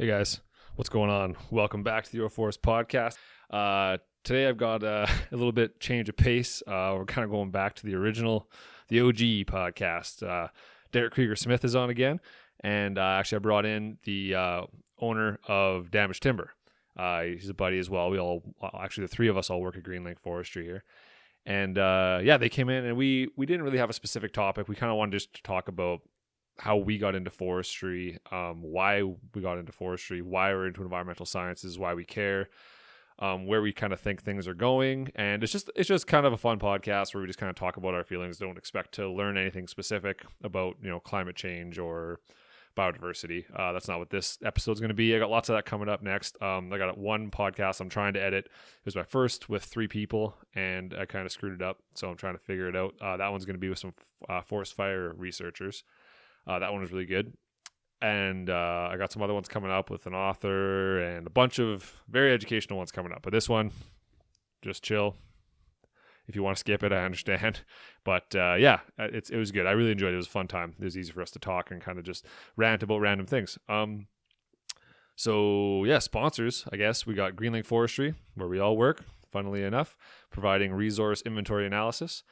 Hey guys, what's going on? Welcome back to the Your Forest podcast. Today I've got a little bit change of pace. We're kind of going back to the original, the OG podcast. Derrick Kreger-Smith is on again, and actually I brought in the owner of Damaged Timber. He's a buddy as well. Actually the three of us all work at Greenlink Forestry here. And they came in and we didn't really have a specific topic. We kind of wanted just to talk about how we got into forestry, why we got into forestry, why we're into environmental sciences, why we care, where we kind of think things are going. And it's just kind of a fun podcast where we just kind of talk about our feelings. Don't expect to learn anything specific about, climate change or biodiversity. That's not what this episode's going to be. I got lots of that coming up next. I got one podcast I'm trying to edit. It was my first with 3 people, and I kind of screwed it up. So I'm trying to figure it out. That one's going to be with some forest fire researchers. That one was really good. And I got some other ones coming up with an author and a bunch of very educational ones coming up. But this one, just chill. If you want to skip it, I understand. But it was good. I really enjoyed it. It was a fun time. It was easy for us to talk and kind of just rant about random things. Sponsors, I guess. We got Greenlink Forestry, where we all work, funnily enough, providing resource inventory analysis.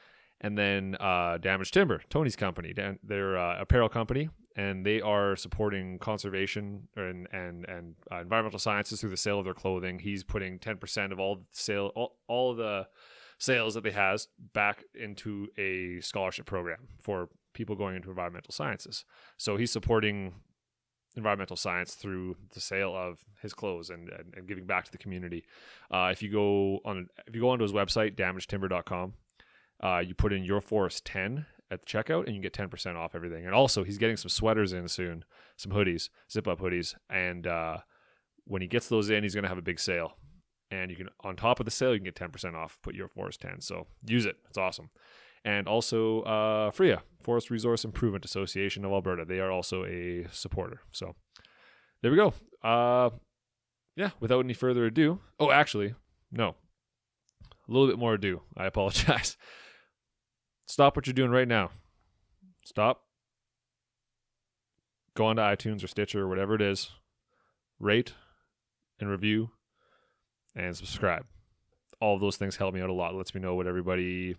And then Damaged Timber, Tony's company. They're an apparel company, and they are supporting conservation and environmental sciences through the sale of their clothing. He's putting 10% of all of the sales that they has back into a scholarship program for people going into environmental sciences. So he's supporting environmental science through the sale of his clothes and giving back to the community. If you go onto his website, damagedtimber.com, you put in Your Forest 10 at the checkout and you get 10% off everything. And also he's getting some sweaters in soon, some hoodies, zip up hoodies. And when he gets those in, he's going to have a big sale. And you can, on top of the sale, you can get 10% off, put Your Forest 10. So use it. It's awesome. And also FRIA, Forest Resource Improvement Association of Alberta. They are also a supporter. So there we go. Without any further ado. Oh, actually, no. A little bit more ado. I apologize. Stop what you're doing right now. Stop. Go on to iTunes or Stitcher or whatever it is. Rate and review and subscribe. All of those things help me out a lot. It lets me know how everybody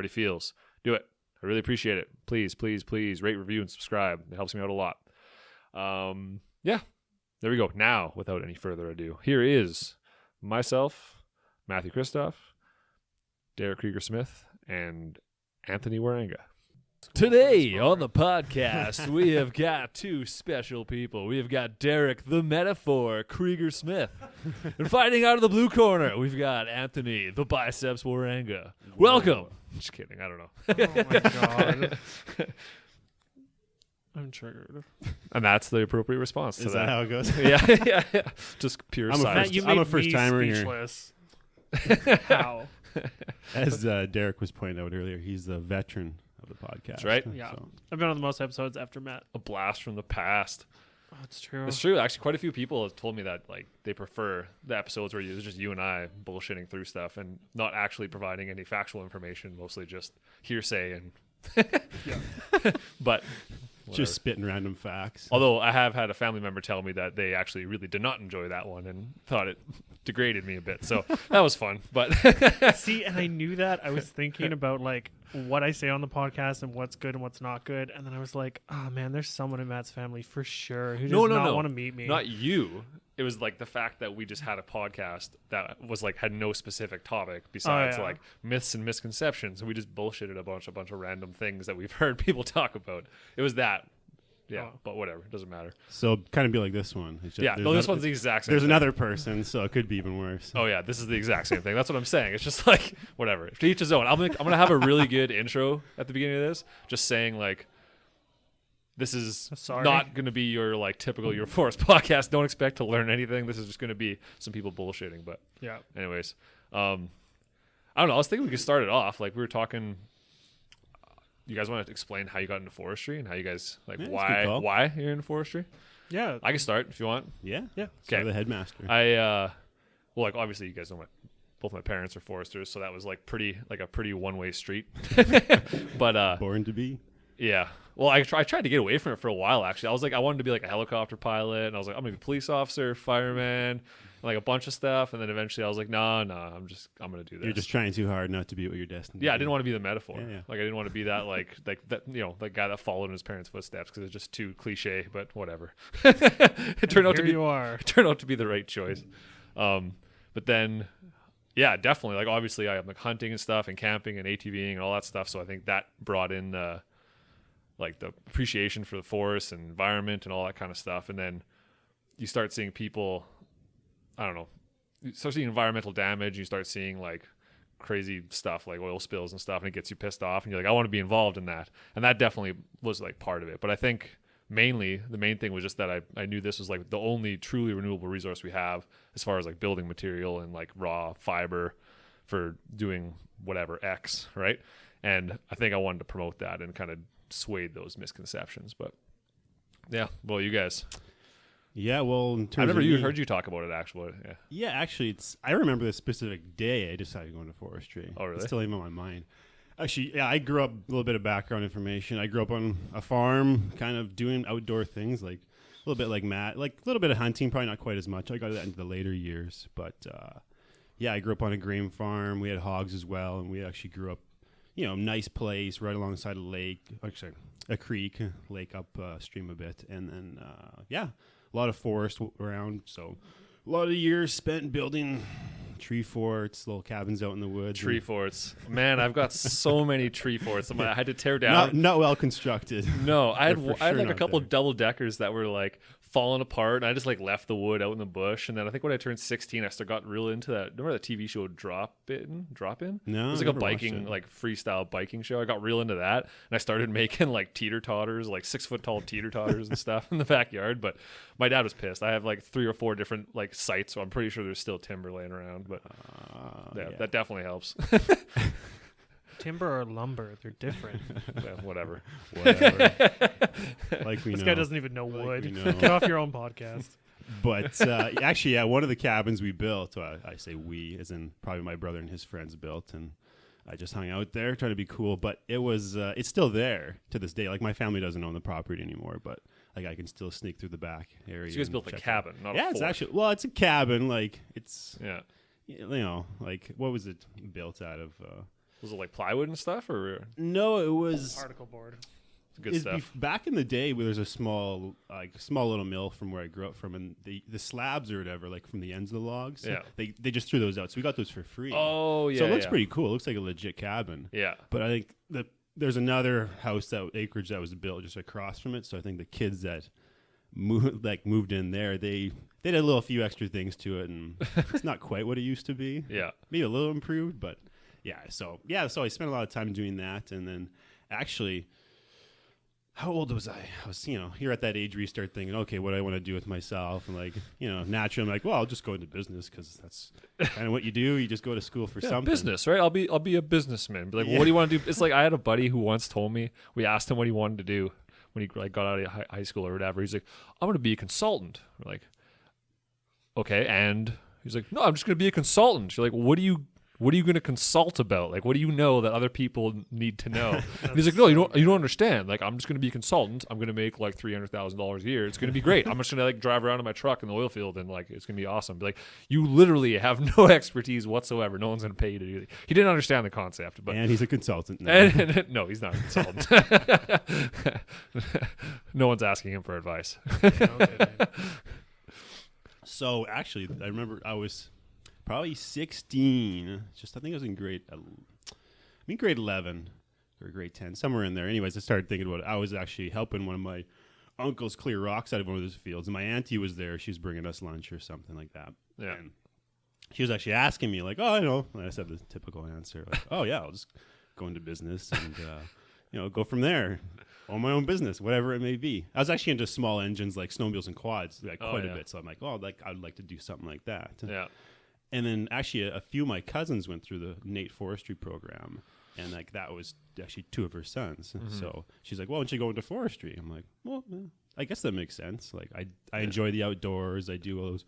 feels. Do it. I really appreciate it. Please, please, please rate, review, and subscribe. It helps me out a lot. There we go. Now, without any further ado, here is myself, Matthew Christoph, Derrick Kreger-Smith, and Anthony Wieranga. Today on the podcast, we have got 2 special people. We have got Derrick, the metaphor, Kreger-Smith. And fighting out of the blue corner, we've got Anthony, the biceps Wieranga. Welcome. Just kidding. I don't know. Oh, my God. I'm triggered. And that's the appropriate response to Is that how it goes? Yeah. Just pure I'm silence. I'm a first-timer here. Speechless. How? As Derrick was pointing out earlier, he's the veteran of the podcast. That's right. Yeah. So. I've been on the most episodes after Matt. A blast from the past. Oh, it's true. It's true. Actually, quite a few people have told me that they prefer the episodes where it's just you and I bullshitting through stuff and not actually providing any factual information, mostly just hearsay and but whatever. Just spitting random facts. Although I have had a family member tell me that they actually really did not enjoy that one and thought it degraded me a bit. So that was fun. But See, and I knew that. I was thinking about what I say on the podcast and what's good and what's not good. And then I was like, oh man, there's someone in Matt's family for sure who does not want to meet me. Not you. It was the fact that we just had a podcast that was had no specific topic besides myths and misconceptions. And we just bullshitted a bunch of random things that we've heard people talk about. It was that. Yeah, but whatever. It doesn't matter. So kind of be like this one. It's just, this one's the exact same There's thing. another person, so it could be even worse. Oh, yeah, this is the exact same thing. That's what I'm saying. It's just whatever. To each his own. I'm going to have a really good intro at the beginning of this, just saying, this is not going to be your, typical Your Forest podcast. Don't expect to learn anything. This is just going to be some people bullshitting. But, yeah. Anyways, I don't know. I was thinking we could start it off. We were talking... You guys want to explain how you got into forestry and how you guys why you're into forestry? Yeah, I can start if you want. Yeah. Okay. The headmaster. Obviously you guys know both my parents are foresters, so that was a pretty one-way street. But born to be. Yeah. Well, I tried to get away from it for a while, actually. I was like, I wanted to be like a helicopter pilot, and I was like, I'm going to be a police officer, fireman, like a bunch of stuff. And then eventually I was like, no, I'm going to do this. You're just trying too hard not to be what you're destined to Yeah, be. I didn't want to be the metaphor. Yeah. Like, I didn't want to be that, like that, that guy that followed in his parents' footsteps, because it's just too cliche, but whatever. It turned out to be the right choice. But then, yeah, definitely. Like, obviously, I am like hunting and stuff, and camping and ATVing and all that stuff. So I think that brought in like the appreciation for the forest and environment and all that kind of stuff. And then you start seeing people, I don't know, you start seeing environmental damage. You start seeing like crazy stuff like oil spills and stuff, and it gets you pissed off. And you're like, I want to be involved in that. And that definitely was like part of it. But I think mainly the main thing was just that I knew this was like the only truly renewable resource we have as far as like building material and like raw fiber for doing whatever X, right? And I think I wanted to promote that and kind of swayed those misconceptions. But yeah, well, you guys. Yeah, well, in terms I never of heard you talk about it actually. Yeah, actually, I remember the specific day I decided to go into forestry. Oh, really? It's still even on my mind. Actually, yeah, I grew up, a little bit of background information. I grew up on a farm, kind of doing outdoor things, like a little bit like Matt, like a little bit of hunting, probably not quite as much. I got that into the later years. But yeah, I grew up on a grain farm. We had hogs as well, and we actually grew up, nice place right alongside a lake, actually a creek, lake up stream a bit. And then, yeah, a lot of forest around. So a lot of years spent building tree forts, little cabins out in the woods. Tree forts. Man, I've got so many tree forts. I had to tear down. Not well constructed. No, I had Sure like a not couple there. double deckers that were like falling apart, and I just like left the wood out in the bush. And then I think when I turned 16, I got real into that. Remember that TV show Drop In? No, it was like a never watched biking, it. like freestyle biking show. I got real into that, and I started making like teeter totters, like 6 foot tall teeter totters and stuff in the backyard. But my dad was pissed. I have like 3 or 4 different like sites, so I'm pretty sure there's still timber laying around. But yeah, that definitely helps. Timber or lumber, they're different. Yeah, whatever. Like we This know. guy doesn't even know Like wood. we know. Get off your own podcast. But actually, yeah, one of the cabins we built, I say we, as in probably my brother and his friends built, and I just hung out there trying to be cool. But it was, it's still there to this day. Like my family doesn't own the property anymore, but like I can still sneak through the back area. So you guys and built a check it cabin, out. not Yeah, a it's fort. actually, well, it's a cabin. Like it's, Yeah. like what was it built out of? Was it like plywood and stuff, or No, it was Particle board. good stuff? back in the day, where there's a small little mill from where I grew up from, and the slabs or whatever, like from the ends of the logs, Yeah. they just threw those out. So we got those for free. Oh, yeah. so it looks yeah. pretty cool. It looks like a legit cabin. Yeah. But I think there's another house acreage that was built just across from it. So I think the kids that moved in there, they did a little few extra things to it, and it's not quite what it used to be. Yeah. Maybe a little improved, but yeah. So I spent a lot of time doing that, and then actually, how old was I? I was, you're at that age where you start thinking, okay, what do I want to do with myself? And like, naturally, I'm like, well, I'll just go into business because that's kind of what you do. You just go to school for something. Business, right? I'll be a businessman. Be like, well, what do you want to do? It's like I had a buddy who once told me, we asked him what he wanted to do when he like got out of high school or whatever. He's like, I'm going to be a consultant. We're like, okay, and he's like, no, I'm just going to be a consultant. You're like, what are you going to consult about? Like, what do you know that other people need to know? And he's like, no, you don't understand. Like, I'm just going to be a consultant. I'm going to make like $300,000 a year. It's going to be great. I'm just going to like drive around in my truck in the oil field and like, it's going to be awesome. Be like, you literally have no expertise whatsoever. No one's going to pay you to do it. He didn't understand the concept, but And he's a consultant now. and no, he's not a consultant. No one's asking him for advice. So actually, I remember I was probably 16. I think I was in grade 11 or grade 10, somewhere in there. Anyways, I started thinking about it. I was actually helping one of my uncles clear rocks out of one of his fields, and my auntie was there. She was bringing us lunch or something like that. Yeah. And she was actually asking me, like, oh, I know. And I said the typical answer, like, oh, yeah, I'll just go into business and, go from there. Own my own business, whatever it may be. I was actually into small engines like snowmobiles and quads, like quite a bit. So I'm like, oh, I'd like to do something like that. Yeah. And then actually a few of my cousins went through the Nate Forestry program, and like that was actually 2 of her sons. Mm-hmm. So she's like, well, why don't you go into forestry? I'm like, well, I guess that makes sense. Like I enjoy the outdoors. I do all those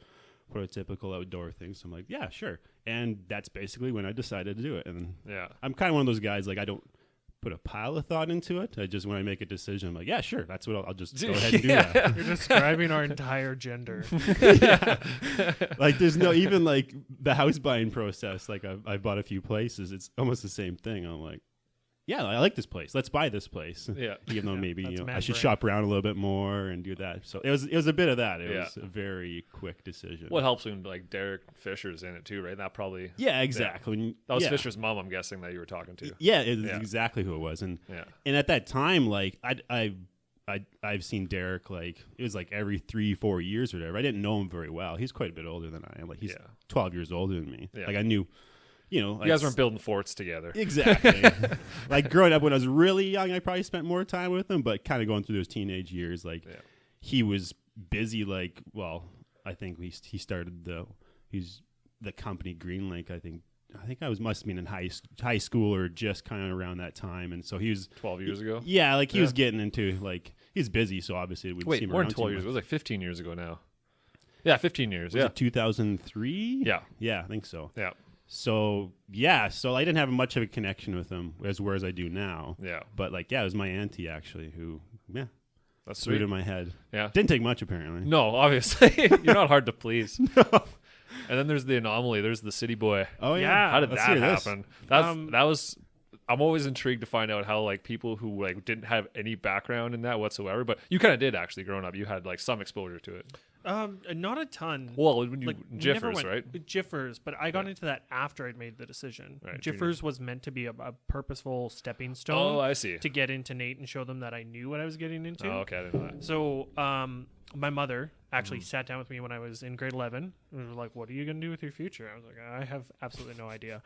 prototypical outdoor things. So I'm like, yeah, sure. And that's basically when I decided to do it. And Yeah. I'm kind of one of those guys, like I don't put a pile of thought into it. When I make a decision, I'm like, yeah, sure, that's what I'll just go ahead and do that. You're describing our entire gender. Like there's no, even like the house buying process, like I bought a few places, it's almost the same thing. I'm like, yeah, I like this place. Let's buy this place. Yeah. Even though maybe I should brain. shop around a little bit more and do that. So it was a bit of that. It was a very quick decision. What helps when like Derrick Fisher's in it too, right? That probably. Yeah, exactly. Yeah. That was Fisher's mom, I'm guessing, that you were talking to. Yeah, it's exactly who it was. And at that time, like I've seen Derrick, like it was like every 3-4 years or whatever. I didn't know him very well. He's quite a bit older than I am. Like he's 12 years older than me. Yeah. Like I knew. You guys weren't building forts together. Exactly. Like growing up when I was really young, I probably spent more time with him, but kind of going through those teenage years, like he was busy. Like, well, I think he started the company Green Lake. I think I must have been in high school or just kind of around that time. And so he was 12 years ago. Yeah. Like he was getting into like, he's busy. So obviously we'd see him more around than 12 years. It was like 15 years ago now. Yeah. 15 years. Was it 2003? Yeah. Yeah. I think so. Yeah. So I didn't have much of a connection with him whereas I do now. Yeah. But like, it was my auntie actually who, that's threw it sweet. in my head. Yeah. Didn't take much apparently. No, obviously. You're not hard to please. No. And then there's the anomaly. There's the city boy. Oh yeah. How did Let's that hear this. happen? That was. I'm always intrigued to find out how like people who like didn't have any background in that whatsoever, but you kind of did actually growing up. You had like some exposure to it. Not a ton. Well, when you Like, Jiffers, right? Jiffers, but I got into that after I'd made the decision. Right, Jiffers was meant to be a purposeful stepping stone. Oh, I see. To get into Nate and show them that I knew what I was getting into. Oh, okay, I didn't know that. So, my mother actually sat down with me when I was in grade 11 and was like, "What are you going to do with your future?" I was like, "I have absolutely no idea."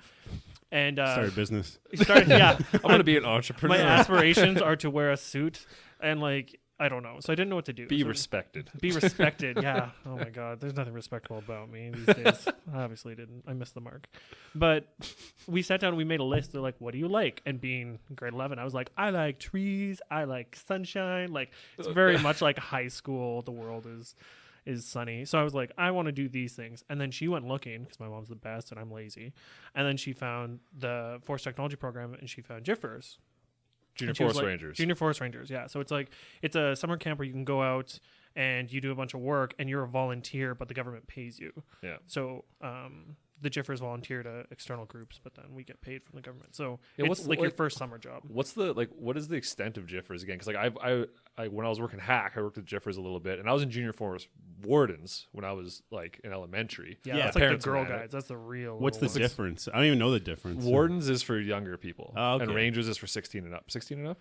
And started business. Yeah, I'm going to be an entrepreneur. my aspirations are to wear a suit and like. I don't know. So I didn't know what to do. Be respected. Be respected, yeah. Oh my God. There's nothing respectable about me these days. I obviously didn't. I missed the mark. But we sat down and we made a list. They're like, what do you like? And being grade 11, I was like, I like trees. I like sunshine. Like, it's very much like high school. The world is sunny. So I was like, I want to do these things. And then she went looking because my mom's the best and I'm lazy. And then she found the Forest Technology program and she found Jiffers. Junior Forest Rangers. Junior Forest Rangers, yeah. So it's a summer camp where you can go out and you do a bunch of work and you're a volunteer, but the government pays you. Yeah. So the Jiffers volunteer to external groups, but then we get paid from the government. So Yeah, it's like your first summer job. What is the extent of Jiffers again? Because like I when I was working Hack, I worked with Jiffers a little bit, and I was in Junior Forest Wardens when I was like in elementary. Yeah, Yeah. that's like the Parents Girl ran it. Guides. That's the real. What's the little difference? I don't even know the difference. Wardens is for younger people, Oh, okay. and Rangers is for 16 and up. 16 and up.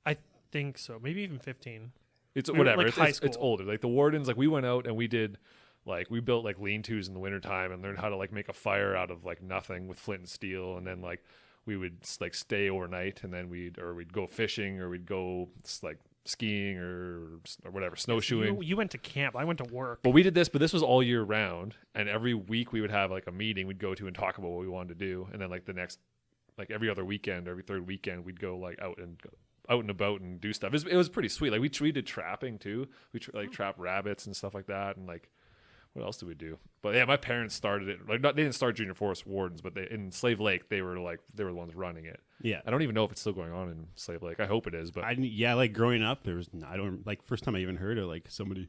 I think so. Maybe even 15. It's Maybe whatever. like high It's school. older. Like the Wardens, like we went out and we did. Like we built like lean-tos in the wintertime and learned how to like make a fire out of like nothing with flint and steel, and then like we would like stay overnight, and then we'd go fishing or we'd go like skiing or whatever, snowshoeing. You went to camp. I went to work. But we did this, but this was all year round, and every week we would have like a meeting we'd go to and talk about what we wanted to do, and then like the next, like every other weekend, every third weekend, we'd go like out and about and do stuff. It was pretty sweet. Like we did trapping too. We trap rabbits and stuff like that, and like. What else did we do? But yeah, my parents started it. Like, they didn't start Junior Forest Wardens, but in Slave Lake, they were the ones running it. Yeah. I don't even know if it's still going on in Slave Lake. I hope it is. But like growing up, first time I even heard of like somebody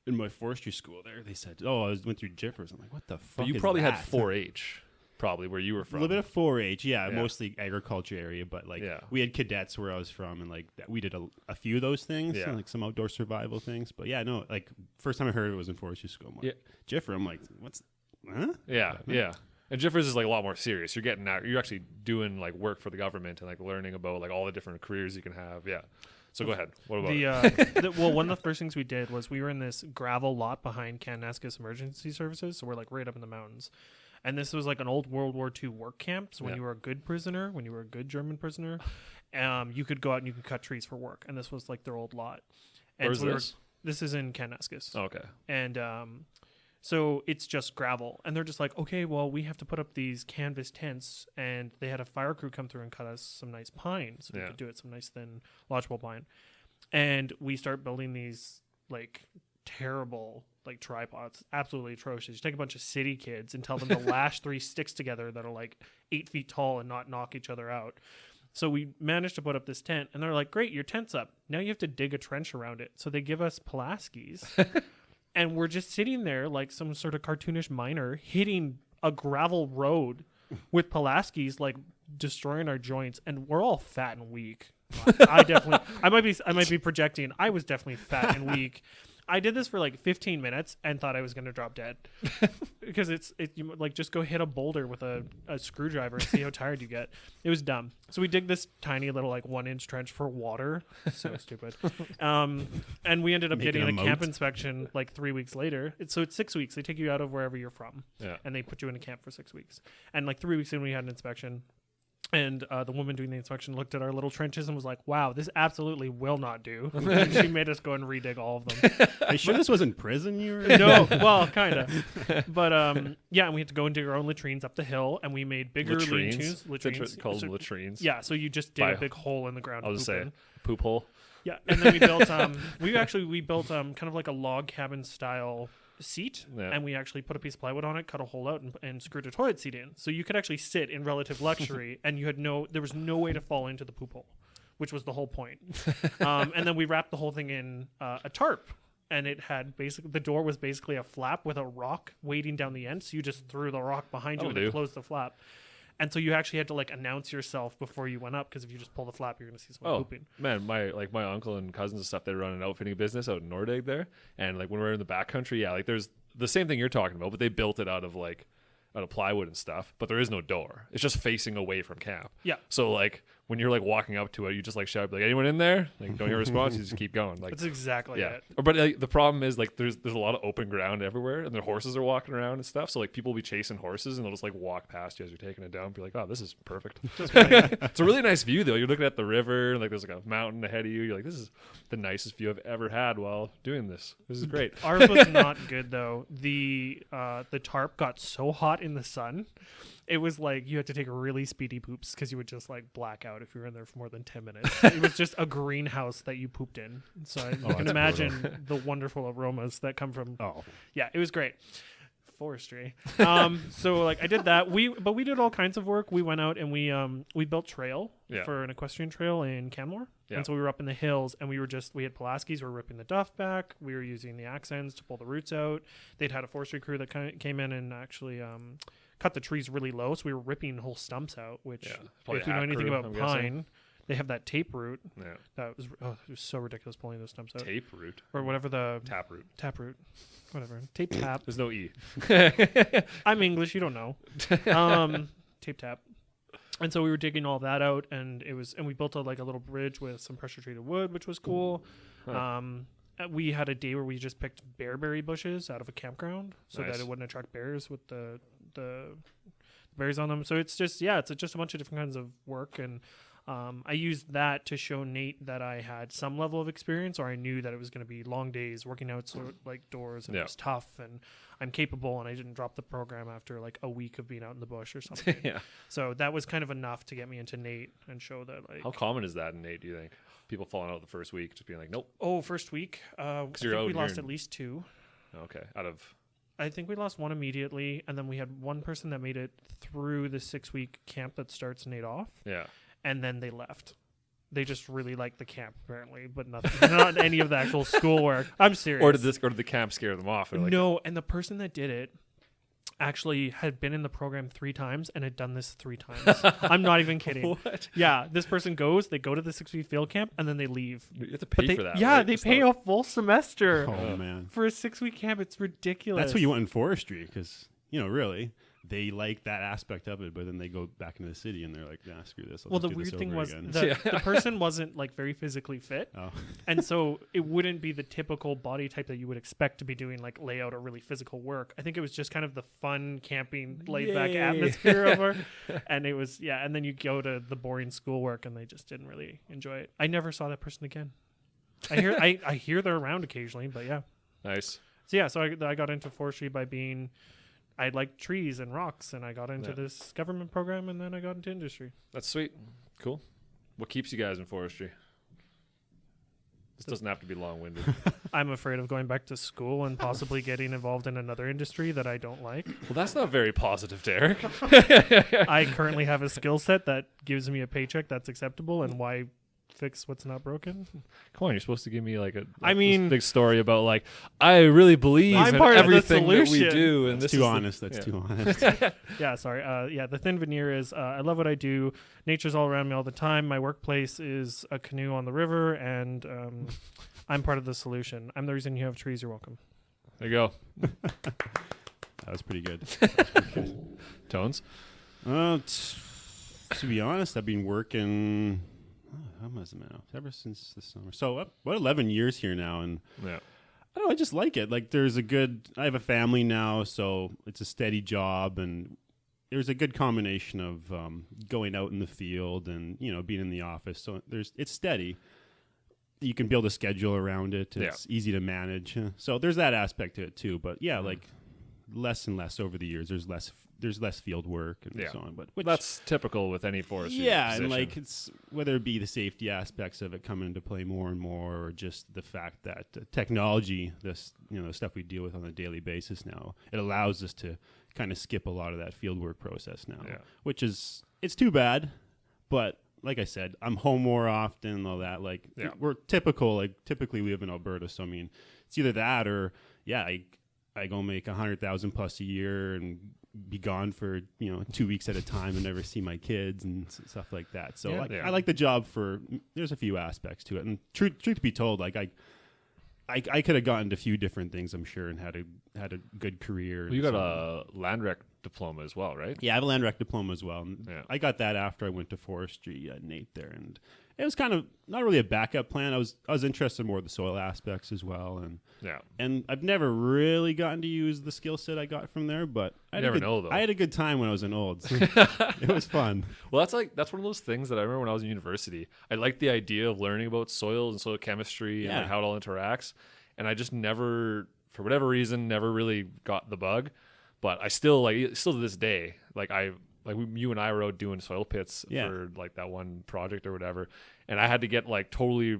in my forestry school there, they said, "Oh, went through Jiffers." I'm like, "What the fuck?" But you is probably that? had 4-H, probably where you were A from. little bit of 4-H, Yeah. mostly agriculture area, but like Yeah. we had cadets where I was from, and like we did a few of those things, Yeah. like some outdoor survival things. But yeah, no, like first time I heard it was in forestry school. I'm like, Yeah. Jiffer, I'm like, what's, huh? Yeah. And Jiffers is like a lot more serious. You're getting out. You're actually doing like work for the government and like learning about like all the different careers you can have. Yeah. So go ahead. What about it? One of the first things we did was we were in this gravel lot behind Kananaskis Emergency Services, so we're like right up in the mountains. And this was like an old World War II work camp. So when you were a good prisoner, when you were a good German prisoner, you could go out and you could cut trees for work. And this was like their old lot. And Where's so this? This is in Kananaskis. Oh, okay. And so it's just gravel. And they're just like, okay, well, we have to put up these canvas tents. And they had a fire crew come through and cut us some nice pine. So we could do it, some nice thin lodgepole pine. And we start building these like terrible like tripods, absolutely atrocious. You take a bunch of city kids and tell them to lash 3 sticks together that are like 8 feet tall and not knock each other out. So we managed to put up this tent, and they're like, great, your tent's up. Now you have to dig a trench around it. So they give us Pulaskis, and we're just sitting there like some sort of cartoonish miner hitting a gravel road with Pulaskis, like destroying our joints, and we're all fat and weak. I might be projecting. I was definitely fat and weak. I did this for like 15 minutes and thought I was going to drop dead because you like just go hit a boulder with a screwdriver and see how tired you get. It was dumb. So we dig this tiny little like 1-inch trench for water. So stupid. And we ended up getting a camp inspection like 3 weeks later. So it's 6 weeks. They take you out of wherever you're from and they put you in a camp for 6 weeks. And like 3 weeks in, we had an inspection. And the woman doing the inspection looked at our little trenches and was like, wow, this absolutely will not do. And she made us go and redig all of them. Are you sure this wasn't prison you were No, well, kind of. But and we had to go and dig our own latrines up the hill, and we made bigger lean-tos. Latrines. Called them latrines. Yeah, so you just dig a big hole in the ground. I'll just say poop hole. Yeah, and then we built we built kind of like a log cabin style seat, and we actually put a piece of plywood on it, cut a hole out, and screwed a toilet seat in, so you could actually sit in relative luxury, and there was no way to fall into the poop hole, which was the whole point. And then we wrapped the whole thing in a tarp, and it had the door was basically a flap with a rock weighting down the end, so you just threw the rock behind you and it closed the flap. And so you actually had to like announce yourself before you went up, because if you just pull the flap, you're going to see someone pooping. Man, my uncle and cousins and stuff, they run an outfitting business out in Nordegg there, and like when we're in the backcountry, like there's the same thing you're talking about, but they built it out of plywood and stuff, but there is no door. It's just facing away from camp. Yeah. So like when you're like walking up to it, you just like shout like, anyone in there? Like don't hear a response, you just keep going. Like that's exactly it. But like, the problem is like there's a lot of open ground everywhere, and the horses are walking around and stuff. So like people will be chasing horses, and they'll just like walk past you as you're taking a dump. You're like, oh, this is perfect. It's a really nice view though. You're looking at the river, and like there's like a mountain ahead of you. You're like, this is the nicest view I've ever had while doing this. This is great. Ours was not good though. The tarp got so hot in the sun. It was like you had to take really speedy poops because you would just like black out if you were in there for more than 10 minutes. It was just a greenhouse that you pooped in. So you can imagine the wonderful aromas that come from. Oh, yeah, it was great. Forestry. So like I did that. But we did all kinds of work. We went out and we built trail for an equestrian trail in Canmore. Yeah. And so we were up in the hills, and we had Pulaskis. We were ripping the duff back. We were using the axe ends to pull the roots out. They'd had a forestry crew that came in and actually cut the trees really low, so we were ripping whole stumps out, which if you know anything about pine, they have that tape root. Yeah. That was it was so ridiculous pulling those stumps out. Tape root? Or whatever the... Tap root. Whatever. Tape tap. There's no E. I'm English, you don't know. Tape tap. And so we were digging all that out, and we built a little bridge with some pressure treated wood, which was cool. Huh. We had a day where we just picked bearberry bushes out of a campground so that it wouldn't attract bears with the berries on them. So it's just a bunch of different kinds of work, and I used that to show Nate that I had some level of experience, or I knew that it was going to be long days working out doors, and it was tough, and I'm capable, and I didn't drop the program after like a week of being out in the bush or something. So that was kind of enough to get me into Nate and show that like. How common is that in Nate, do you think? People falling out the first week, just being like, nope. Oh, first week. I think we lost at least 2. Okay, I think we lost 1 immediately, and then we had one person that made it through the 6-week camp that starts Nate off. Yeah. And then they left. They just really liked the camp, apparently, but not any of the actual schoolwork. I'm serious. Or did the camp scare them off? Like, no, and the person that did it actually had been in the program 3 times and had done this 3 times. I'm not even kidding. What? Yeah, this person they go to the 6-week field camp, and then they leave. You have to pay for that. Yeah, right? they pay a full semester. Oh, man. For a 6-week camp, it's ridiculous. That's what you want in forestry, because, really, they like that aspect of it, but then they go back into the city and they're like, nah, screw this. Well, the weird thing was the person wasn't like very physically fit. Oh. And so it wouldn't be the typical body type that you would expect to be doing like layout or really physical work. I think it was just kind of the fun camping laid back atmosphere of her. And it was, and then you go to the boring schoolwork and they just didn't really enjoy it. I never saw that person again. I hear they're around occasionally, but yeah. Nice. So I got into forestry by being... I liked trees and rocks, and I got into this government program, and then I got into industry. That's sweet. Cool. What keeps you guys in forestry? This doesn't have to be long-winded. I'm afraid of going back to school and possibly getting involved in another industry that I don't like. Well, that's not very positive, Derrick. I currently have a skill set that gives me a paycheck that's acceptable, and why fix what's not broken? Come on, you're supposed to give me like I mean, this big story about like I really believe I'm in part of the everything that we solution. do, and That's this too is honest. That's too honest. Yeah, sorry. Yeah, the thin veneer is I love what I do. Nature's all around me all the time. My workplace is a canoe on the river, and I'm part of the solution. I'm the reason you have trees. You're welcome. There you go. That was pretty good. Tones. To be honest, I've been working. How much now? Ever since the summer. So what 11 years here now, and Yeah. I don't know. I just like it. Like I have a family now, so it's a steady job, and there's a good combination of going out in the field and being in the office. So it's steady. You can build a schedule around it. It's easy to manage. So there's that aspect to it too. But yeah, like less and less over the years. There's less field work and so on. But That's typical with any forestry. yeah, position. and like it's whether it be the safety aspects of it coming into play more and more, or just the fact that technology, this stuff we deal with on a daily basis now, it allows us to kind of skip a lot of that field work process now, which is it's too bad, but. Like I said, I'm home more often and all that. Like we're typically we live in Alberta, so I mean, it's either that or I go make 100,000 plus a year and be gone for 2 weeks at a time and never see my kids and stuff like that. So I like the job for. There's a few aspects to it, and truth be told, like I could have gotten to a few different things, I'm sure, and had a good career. Well, you got a land rec diploma as well, right? Yeah, I have a land rec diploma as well. Yeah. I got that after I went to Forestry, Nate there, and it was kind of not really a backup plan. I was interested more in the soil aspects as well, and I've never really gotten to use the skill set I got from there, but I had a good time when I was in Olds. It was fun. Well, that's one of those things that I remember when I was in university. I liked the idea of learning about soil and soil chemistry and like how it all interacts, and I just never, for whatever reason, never really got the bug. But I still to this day, you and I were out doing soil pits for like that one project or whatever, and I had to get like totally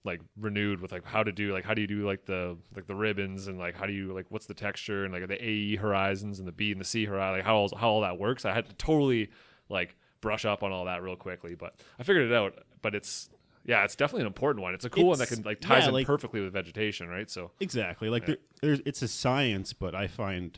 like renewed with like how do you do like the ribbons, and like how do you like what's the texture, and like the AE horizons and the B and the C horizon, like how all that works. I had to totally like brush up on all that real quickly, but I figured it out. But it's definitely an important one. It's a cool one that can like ties in perfectly with vegetation, right? So exactly, like it's a science, but I find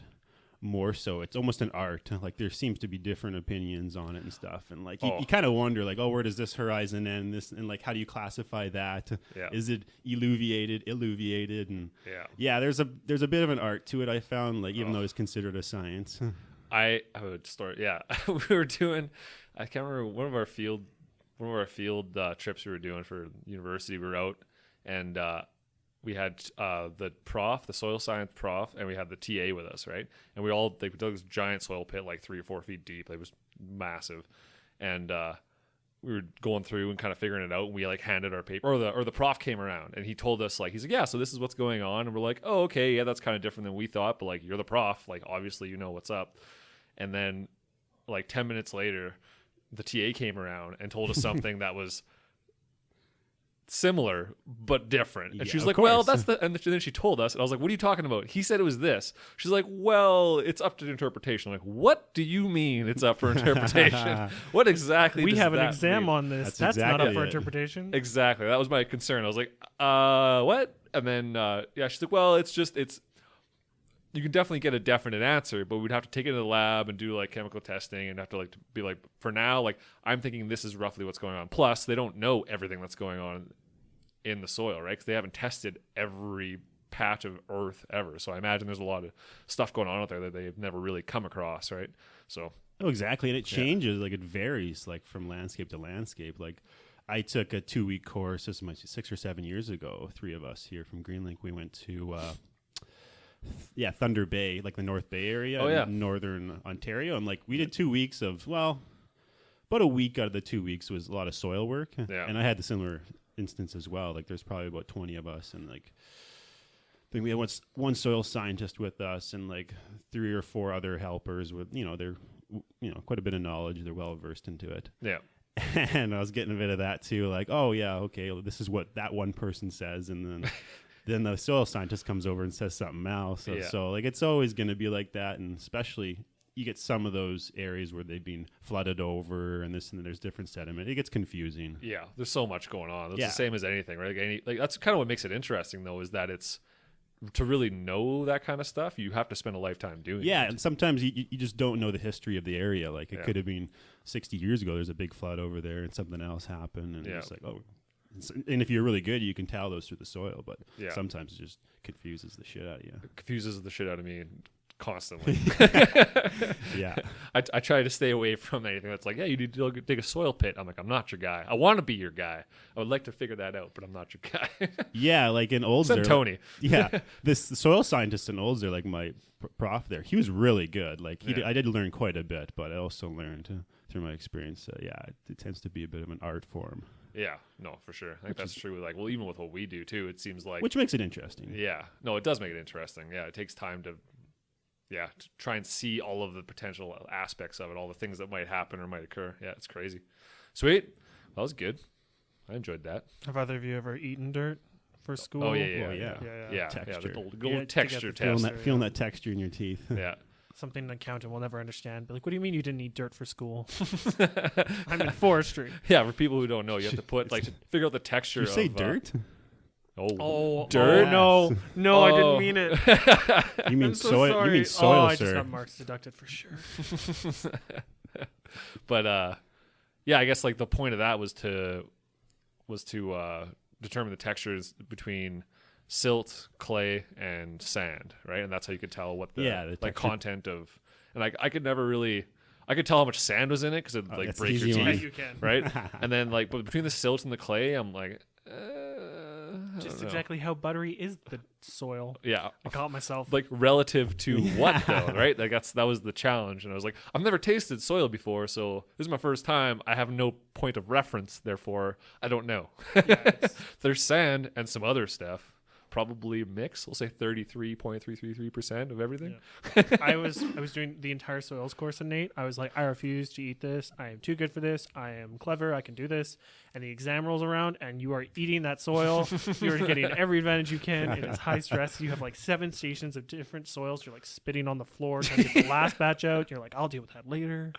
more so it's almost an art. Like there seems to be different opinions on it and stuff, and like you kind of wonder like, where does this horizon end, this, and like how do you classify that? Is it illuviated, and there's a bit of an art to it, I found, like even though it's considered a science. I have a story. We were doing, I can't remember, one of our field trips we were doing for university. We were out, and we had the soil science prof, and we had the TA with us, right? And we dug this giant soil pit, like 3 or 4 feet deep. It was massive, and we were going through and kind of figuring it out. And we like handed our paper, or the prof came around, and he told us like, he's like, yeah, so this is what's going on, and we're like, oh, okay, yeah, that's kind of different than we thought, but like you're the prof, like obviously you know what's up. And then like 10 minutes later, the TA came around and told us something that was similar but different, and she was like, well, that's and then she told us, and I was like, what are you talking about? He said it was this. She's like, well, it's up to interpretation. I'm like, what do you mean it's up for interpretation? What exactly we does have an that exam mean? on this. That's exactly not up for it. interpretation. Exactly, that was my concern. I was like, what? And then she's like, well, it's you can definitely get a definite answer, but we'd have to take it to the lab and do like chemical testing, and have to like be like, for now, like I'm thinking this is roughly what's going on. Plus, they don't know everything that's going on in the soil, right? Because they haven't tested every patch of earth ever. So I imagine there's a lot of stuff going on out there that they've never really come across, right? So exactly, and it changes, like it varies, like from landscape to landscape. Like I took a 2-week course. This was 6 or 7 years ago. 3 of us here from Greenlink. We went to Thunder Bay, like the North Bay area, in northern Ontario, and like we did 2 weeks of about a week out of the 2 weeks was a lot of soil work, and I had the similar instance as well. Like there's probably about 20 of us, and like I think we had one soil scientist with us, and like 3 or 4 other helpers with they're quite a bit of knowledge. They're well versed into it. And I was getting a bit of that too, like, oh yeah, okay, this is what that one person says, and then then the soil scientist comes over and says something else. So like it's always going to be like that, and especially you get some of those areas where they've been flooded over and this and then there's different sediment. It gets confusing. Yeah, there's so much going on. It's the same as anything, right? Like that's kind of what makes it interesting, though, is that it's to really know that kind of stuff, you have to spend a lifetime doing it. Yeah, and sometimes you just don't know the history of the area. Like it could have been 60 years ago, there's a big flood over there and something else happened. And it's like, oh. And if you're really good, you can tell those through the soil. But sometimes it just confuses the shit out of you. It confuses the shit out of me constantly. Yeah. I try to stay away from anything that's like, yeah, you need to dig a soil pit. I'm like, I'm not your guy. I want to be your guy. I would like to figure that out, but I'm not your guy. Yeah, like in Olds, Send Tony. The soil scientist in Olds, like my prof there, he was really good. Like I did learn quite a bit, but I also learned through my experience. It tends to be a bit of an art form. Yeah, no, for sure. I think that's true. Like, well, even with what we do too, it seems like, which makes it interesting. Yeah, no, it does make it interesting. Yeah, it takes time to try and see all of the potential aspects of it, all the things that might happen or might occur. Yeah, it's crazy. Sweet. That was good. I enjoyed that. Have either of you ever eaten dirt for school? Oh, yeah. Texture. The gold texture test. Feeling that texture in your teeth. Yeah. Something an accountant will never understand. But like, what do you mean you didn't eat dirt for school? I'm in forestry. Yeah, for people who don't know, you have to put to figure out the texture. You say dirt? Dirt? Oh, no, I didn't mean it. You mean soil? Sorry. You mean soil, I sir? just got marks deducted for sure. But I guess like the point of that was to determine the textures between silt, clay, and sand, right? And that's how you could tell what the content of. And I could never really. I could tell how much sand was in it because it breaks your teeth, Yeah, you can. right? And then but between the silt and the clay, I'm like. Just exactly how buttery is the soil? Yeah, I caught myself. Like relative to what though, right? Like that was the challenge, and I was like, I've never tasted soil before, so this is my first time. I have no point of reference, therefore I don't know. There's sand and some other stuff. Probably mix. We'll say 33.333% of everything. Yeah. I was doing the entire soils course in Nate. I was like, I refuse to eat this. I am too good for this. I am clever. I can do this. And the exam rolls around, and you are eating that soil. You are getting every advantage you can. It is high stress. You have like 7 stations of different soils. You're like spitting on the floor, trying to get the last batch out. You're like, I'll deal with that later.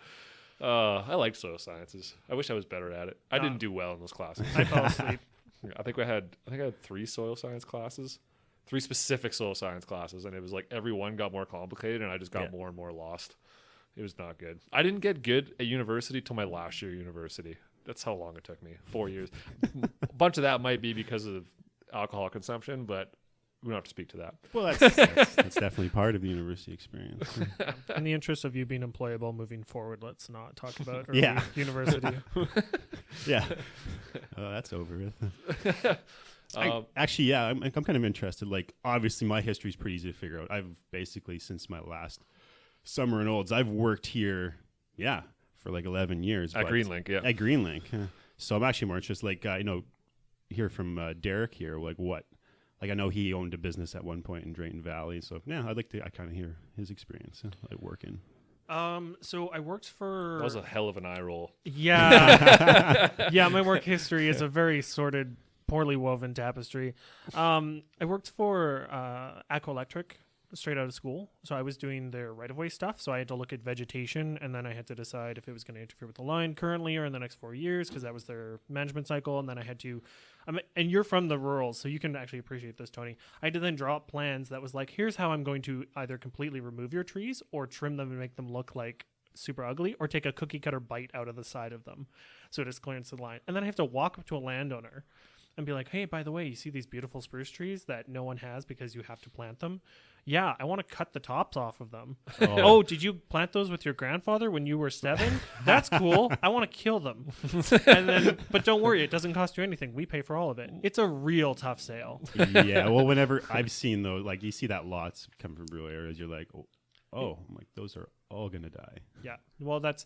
I liked soil sciences. I wish I was better at it. I didn't do well in those classes. I fell asleep. I think I had 3 soil science classes, 3 specific soil science classes, and it was like every one got more complicated, and I just got more and more lost. It was not good. I didn't get good at university till my last year of university. That's how long it took me, 4 years. A bunch of that might be because of alcohol consumption, but we don't have to speak to that. Well, that's definitely part of the university experience. In the interest of you being employable moving forward, let's not talk about early university. Yeah. That's over with. I'm kind of interested. Like, obviously, my history is pretty easy to figure out. I've basically, since my last summer in Olds, I've worked here, for like 11 years. At Greenlink, yeah. At Greenlink. So I'm actually more interested, like, hear from Derrick here, like what? Like, I know he owned a business at one point in Drayton Valley. So, I'd like to kind of hear his experience, like working. So I worked for... That was a hell of an eye roll. Yeah. Yeah, my work history is a very sordid, poorly woven tapestry. I worked for Acco Electric straight out of school. So I was doing their right-of-way stuff. So I had to look at vegetation, and then I had to decide if it was going to interfere with the line currently or in the next 4 years, because that was their management cycle. And then I had to... and you're from the rural, so you can actually appreciate this, Tony. I had to then draw up plans that was like, here's how I'm going to either completely remove your trees or trim them and make them look like super ugly, or take a cookie cutter bite out of the side of them so it is clearance to the line. And then I have to walk up to a landowner and be like, hey, by the way, you see these beautiful spruce trees that no one has because you have to plant them? Yeah, I want to cut the tops off of them. Oh, did you plant those with your grandfather when you were 7? That's cool. I want to kill them. And then, but don't worry, it doesn't cost you anything. We pay for all of it. It's a real tough sale. Yeah, well, whenever I've seen those, like you see that lots come from rural areas, you're like, I'm like, those are all gonna die. Yeah, well, that's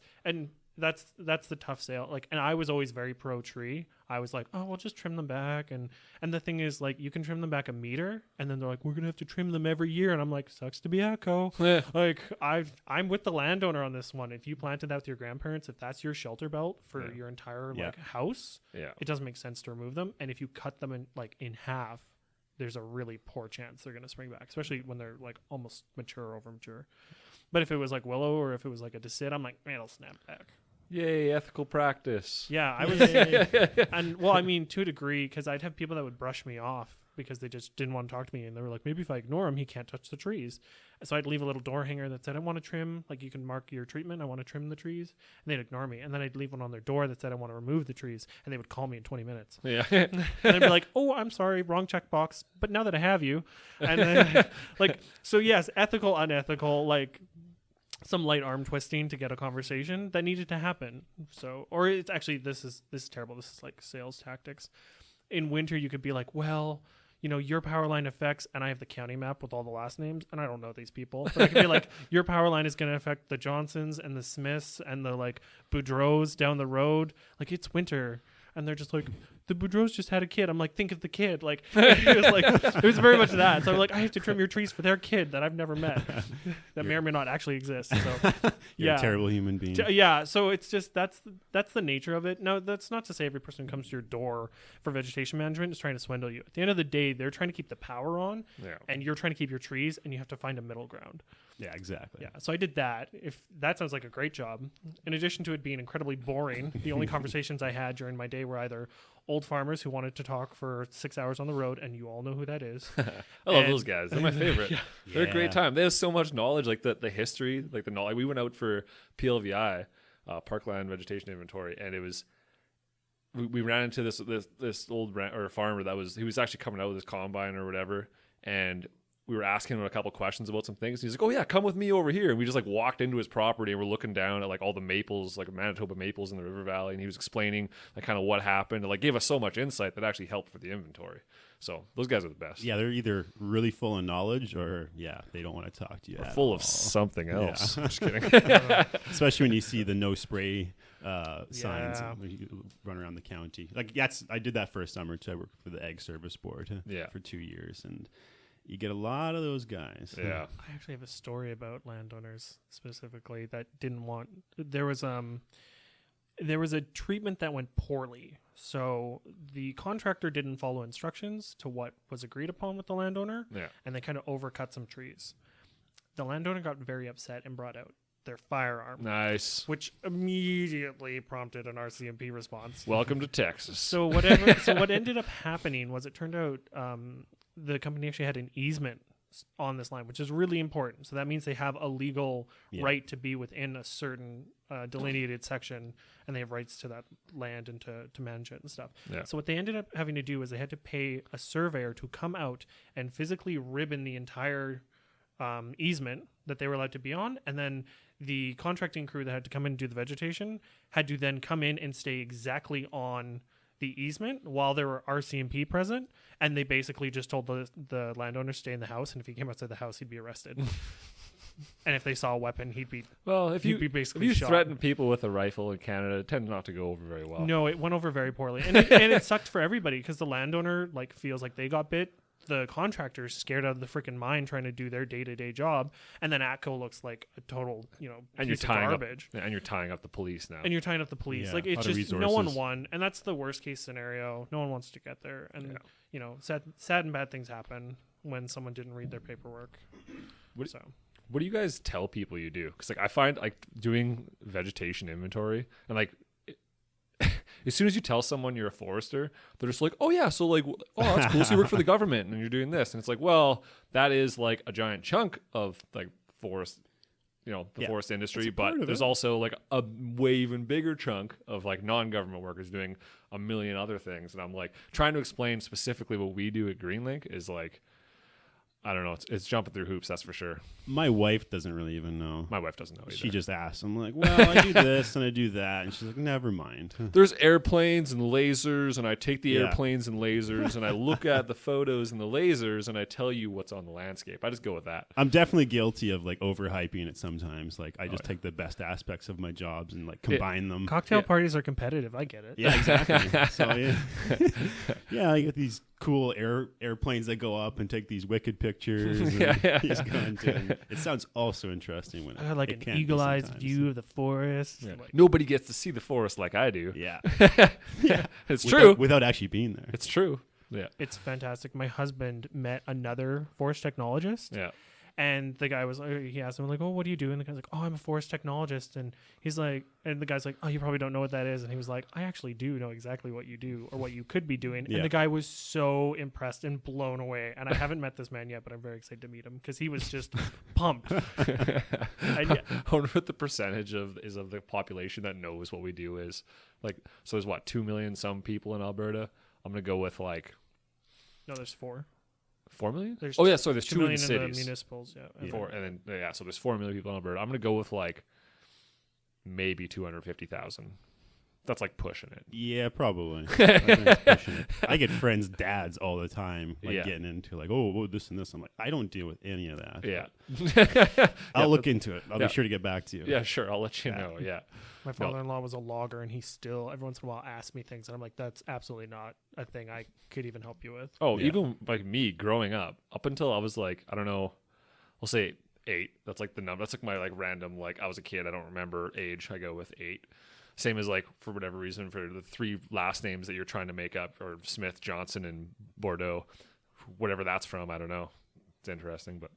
the tough sale. Like, and I was always very pro tree. I was like, oh, we'll just trim them back. And the thing is, like, you can trim them back a meter, and then they're like, we're gonna have to trim them every year. And I'm like, sucks to be Acco. Yeah. Like, I'm with the landowner on this one. If you planted that with your grandparents, if that's your shelter belt for your entire house, it doesn't make sense to remove them. And if you cut them in half, there's a really poor chance they're going to spring back, especially when they're like almost mature or over mature. But if it was like willow or if it was like a decid, I'm like, man, it'll snap back. Yay, ethical practice. Yeah, I was, and well, I mean, to a degree, because I'd have people that would brush me off because they just didn't want to talk to me, and they were like, maybe if I ignore him, he can't touch the trees. So I'd leave a little door hanger that said, I want to trim, like you can mark your treatment, I want to trim the trees, and they'd ignore me. And then I'd leave one on their door that said, I want to remove the trees, and they would call me in 20 minutes. Yeah. And I'd be like, oh, I'm sorry, wrong checkbox, but now that I have you, and then like, so yes, ethical, unethical, like some light arm twisting to get a conversation that needed to happen. So, or it's actually, this is terrible. This is like sales tactics. In winter, you could be like, well, you know, your power line affects, and I have the county map with all the last names, and I don't know these people, but I could be like, your power line is going to affect the Johnsons and the Smiths and the like Boudreaux down the road. Like, it's winter. And they're just like, the Boudreaux just had a kid. I'm like, think of the kid. Like, it was very much that. So I'm like, I have to trim your trees for their kid that I've never met, that may or may not actually exist. So You're a terrible human being. Yeah. So it's just that's the nature of it. Now, that's not to say every person who comes to your door for vegetation management is trying to swindle you. At the end of the day, they're trying to keep the power on, and you're trying to keep your trees, and you have to find a middle ground. Yeah, exactly. Yeah, so I did that. If that sounds like a great job. In addition to it being incredibly boring, the only conversations I had during my day were either old farmers who wanted to talk for 6 hours on the road, and you all know who that is. I love those guys. They're my favorite. Yeah. They're a great time. They have so much knowledge, like the history, like the knowledge. We went out for PLVI, Parkland Vegetation Inventory, and it was we ran into this old farmer he was actually coming out with his combine or whatever, and we were asking him a couple questions about some things. He's like, oh yeah, come with me over here. And we just like walked into his property and we're looking down at like all the maples, like Manitoba maples in the river valley. And he was explaining like kind of what happened and like gave us so much insight that actually helped for the inventory. So those guys are the best. Yeah, they're either really full of knowledge or they don't want to talk to you. Or full of something else. Yeah. Just kidding. Especially when you see the no spray signs when you run around the county. Like I did that for a summer too. I worked for the Ag Service Board for 2 years, and you get a lot of those guys. Yeah. I actually have a story about landowners specifically that didn't want. There was a treatment that went poorly. So the contractor didn't follow instructions to what was agreed upon with the landowner. Yeah. And they kind of overcut some trees. The landowner got very upset and brought out their firearm. Nice. Which immediately prompted an RCMP response. Welcome to Texas. So what ended up happening was it turned out the company actually had an easement on this line, which is really important. So that means they have a legal right to be within a certain delineated section, and they have rights to that land and to manage it and stuff. Yeah. So what they ended up having to do was they had to pay a surveyor to come out and physically ribbon the entire easement that they were allowed to be on, and then the contracting crew that had to come in and do the vegetation had to then come in and stay exactly on the easement while there were RCMP present, and they basically just told the landowner to stay in the house, and if he came outside the house, he'd be arrested. And if they saw a weapon, he'd be basically shot. Threaten people with a rifle in Canada, it tends not to go over very well. No, it went over very poorly, and it sucked for everybody because the landowner like feels like they got bit. The contractor's scared out of the freaking mind trying to do their day-to-day job, and then ATCO looks like a total, piece of garbage. And you're tying up the police now. And you're tying up the police. Yeah, like it's just resources. no one won, and that's the worst case scenario. No one wants to get there, and sad and bad things happen when someone didn't read their paperwork. What do you guys tell people you do? Because like I find like doing vegetation inventory and like. As soon as you tell someone you're a forester, they're just like, oh yeah, so like, oh, that's cool. So you work for the government and you're doing this. And it's like, well, that is like a giant chunk of like forest, forest industry. But there's also like a way even bigger chunk of like non-government workers doing a million other things. And I'm like trying to explain specifically what we do at Greenlink is like, I don't know. It's jumping through hoops, that's for sure. My wife doesn't really even know. My wife doesn't know either. She just asks. I'm like, well, I do this and I do that. And she's like, never mind. There's airplanes and lasers, and I take the airplanes and lasers, and I look at the photos and the lasers, and I tell you what's on the landscape. I just go with that. I'm definitely guilty of like overhyping it sometimes. Like I just take the best aspects of my jobs and like combine them. Cocktail parties are competitive. I get it. Yeah, exactly. So yeah, I get these cool airplanes that go up and take these wicked pictures. And he's going to. It sounds also interesting when I got like an eagle-eyed view of the forest. Yeah. Like, nobody gets to see the forest like I do. Yeah, yeah, it's true without actually being there. It's true. Yeah. It's fantastic. My husband met another forest technologist. Yeah. And the guy was, he asked him, like, oh, what do you do? And the guy's like, oh, I'm a forest technologist. And he's like, and the guy's like, oh, you probably don't know what that is. And he was like, I actually do know exactly what you do or what you could be doing. Yeah. And the guy was so impressed and blown away. And I haven't met this man yet, but I'm very excited to meet him because he was just pumped. And I wonder what the percentage is of the population that knows what we do is. Like, so there's what, 2 million some people in Alberta? I'm going to go with like... No, there's 4. 4 million? There's there's 2 2 in the million cities. in the municipals, yeah. 4, and then so there's 4 million people in Alberta. I'm gonna go with like maybe 250,000. That's like pushing it. Yeah, probably. I think it's pushing it. I get friends' dads all the time, like Yeah. getting into like, oh, this and this. I'm like, I don't deal with any of that. Yeah. I'll look into it. I'll Yeah. be sure to get back to you. Yeah, sure. I'll let you know. Yeah. My father-in-law was a logger, and he still, every once in a while, asks me things. And I'm like, that's absolutely not a thing I could even help you with. Oh, Yeah. even like me growing up until I was like, I don't know, we'll say 8. That's like the number. That's like my like random, like I was a kid. I don't remember age. I go with 8. Same as like for whatever reason for the 3 last names that you're trying to make up, or Smith, Johnson, and Bordeaux, whatever that's from. I don't know. It's interesting, but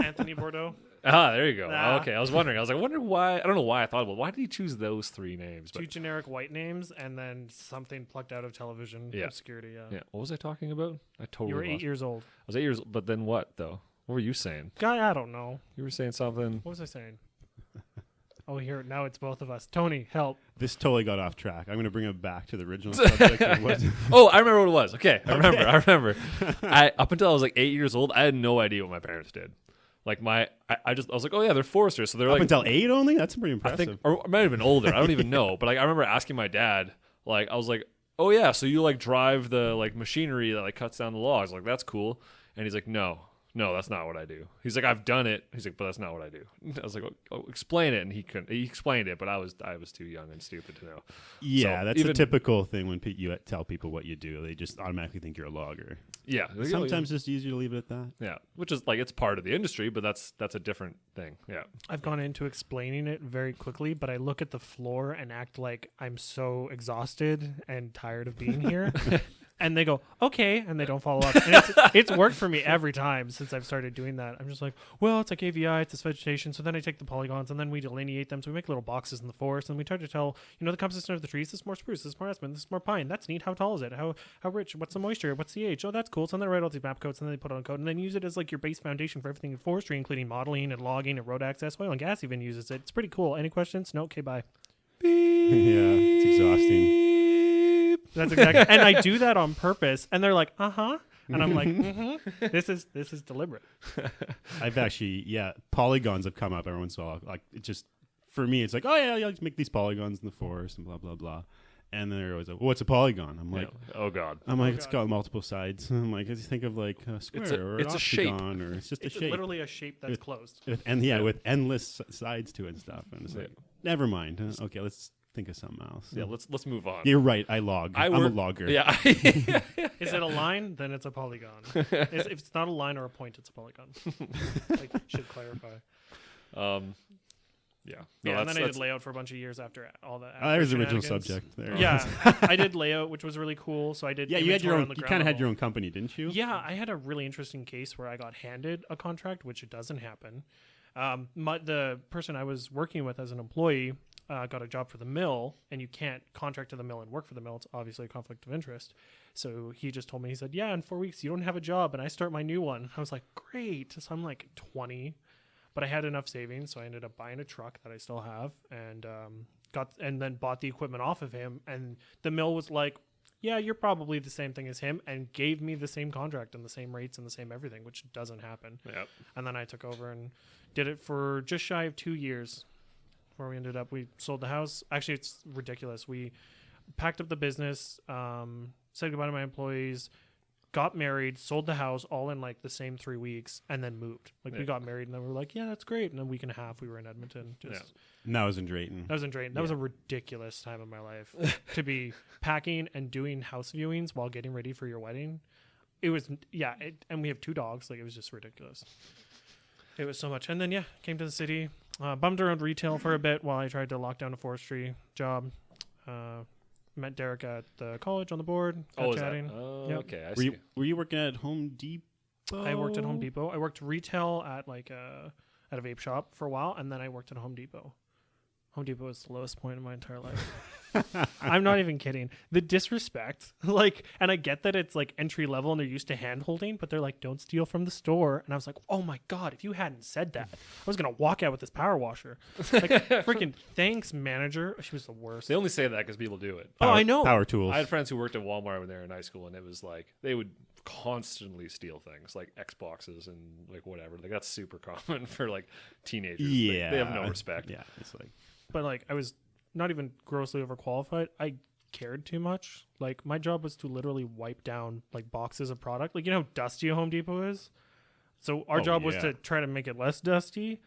Anthony Bordeaux. there you go. Ah. Okay, I was wondering. I was like, wondering why. I don't know why I thought. Well, why did he choose those 3 names? But 2 generic white names, and then something plucked out of television Yeah. obscurity. yeah, what was I talking about? I totally. You were 8 lost. years old. I was 8 years. But then what though? What were you saying? Guy, I don't know. You were saying something. What was I saying? Oh, here now it's both of us. Tony, help. This totally got off track. I'm going to bring it back to the original subject. Of what- Oh, I remember what it was. Okay, I remember. Up until I was like 8 years old, I had no idea what my parents did. Like I was like, oh yeah, they're foresters, so they're Up like until 8 only? That's pretty I impressive. think, or I might have been older. I don't even know. But like I remember asking my dad, like I was like, oh yeah, so you like drive the like machinery that like cuts down the logs? Like that's cool. And he's like, no, that's not what I do. He's like, I've done it. He's like, but that's not what I do. I was like, oh, explain it. And he couldn't. He explained it, but I was too young and stupid to know. Yeah, So that's even- a typical thing when you tell people what you do. They just automatically think you're a logger. Yeah, Sometimes it's easier to leave it at that. yeah, which is like it's part of the industry, but that's a different thing. Yeah, I've gone into explaining it very quickly, but I look at the floor and act like I'm so exhausted and tired of being here. And they go, okay, and they don't follow up. And it's worked for me every time since I've started doing that. I'm just like, well, it's like AVI, it's this vegetation. So then I take the polygons and then we delineate them. So we make little boxes in the forest and we try to tell, the composition of the trees. This is more spruce, this is more aspen, this is more pine. That's neat. How tall is it? How rich? What's the moisture? What's the age? Oh, that's cool. So then they write all these map codes and then they put on code and then use it as like your base foundation for everything in forestry, including modeling and logging and road access. Oil and gas even uses it. It's pretty cool. Any questions? No? Okay, bye. Yeah, it's exhausting. That's exactly, and I do that on purpose, and they're like, and I'm like, this is deliberate. I've actually, polygons have come up every once in a while. Like, it just, for me, it's like, oh yeah, let's make these polygons in the forest and blah, blah, blah. And then they're always like, what's a polygon? I'm like, oh god, it's got multiple sides. I'm like, I just think of like a square or it's an a shape. octagon, or it's just It's a shape. literally a shape that's closed. And with endless sides to it and stuff. And it's like, never mind. Okay, let's think of something else. yeah. Let's move on. You're right. I log. I'm a logger. Yeah. Is it a line? Then it's a polygon. If it's not a line or a point, it's a polygon. Like, should clarify. Yeah. Yeah, and then I did layout for a bunch of years after all that. There's the original shenanigans. subject there. Yeah, I did layout, which was really cool. So I did. Yeah, you had your inventory own. on the You ground kind of had level. your own company, didn't you? Yeah, I had a really interesting case where I got handed a contract, which it doesn't happen. The person I was working with as an employee got a job for the mill, and you can't contract to the mill and work for the mill. It's obviously a conflict of interest. So he just told me, he said, yeah, in 4 weeks, you don't have a job, and I start my new one. I was like, great. So I'm like 20, but I had enough savings, so I ended up buying a truck that I still have, and then bought the equipment off of him. And the mill was like, yeah, you're probably the same thing as him, and gave me the same contract and the same rates and the same everything, which doesn't happen. Yep. And then I took over and did it for just shy of 2 years where we ended up. We sold the house. Actually, it's ridiculous. We packed up the business, said goodbye to my employees, got married, sold the house all in like the same 3 weeks, and then moved. Like we got married and then we were like, yeah, that's great. And then a week and a half we were in Edmonton. And that was in Drayton. That was in Drayton. That was a ridiculous time of my life to be packing and doing house viewings while getting ready for your wedding. It was, and we have 2 dogs. Like, it was just ridiculous. It was so much. And then, came to the city, bummed around retail for a bit while I tried to lock down a forestry job. met Derrick at the college on the board. Oh, is chatting. that? Oh, Yep. okay. I Were see. you, were you working at Home Depot? I worked at Home Depot. I worked retail at at a vape shop for a while, and then I worked at Home Depot. Home Depot was the lowest point in my entire life. I'm not even kidding. The disrespect, and I get that it's like entry level and they're used to hand holding, but they're like, don't steal from the store. And I was like, oh my God, if you hadn't said that, I was going to walk out with this power washer. Like, freaking thanks, manager. She was the worst. They only say that because people do it. I know. Power tools. I had friends who worked at Walmart when they were in high school, and it was like they would constantly steal things like Xboxes and like whatever. Like that's super common for like teenagers. Yeah. They have no respect. Yeah. It's like, But like, I was not even grossly overqualified. I cared too much. Like, my job was to literally wipe down like boxes of product. Like, you know how dusty a Home Depot is? So our job was to try to make it less dusty,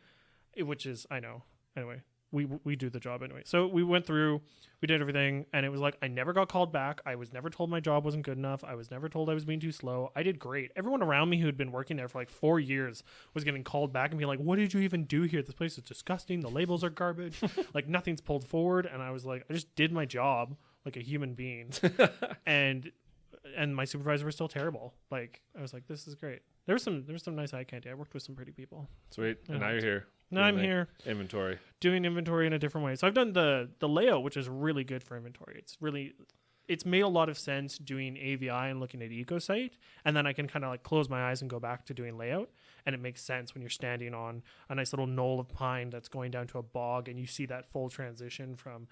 which is, I know. Anyway, we do the job anyway. So we went through, we did everything, and it was like I never got called back. I was never told my job wasn't good enough. I was never told I was being too slow. I did great. Everyone around me who had been working there for like 4 years was getting called back and being like, what did you even do here? This place is disgusting. The labels are garbage. Like nothing's pulled forward. And I was like, I just did my job like a human being. and my supervisor was still terrible. Like I was like, this is great. There was some nice eye candy. I worked with some pretty people. Sweet. Yeah. And now you're here. Now I'm here Inventory. doing inventory in a different way. So I've done the layout, which is really good for inventory. It's made a lot of sense doing AVI and looking at EcoSite, and then I can kind of like close my eyes and go back to doing layout. And it makes sense when you're standing on a nice little knoll of pine that's going down to a bog, and you see that full transition from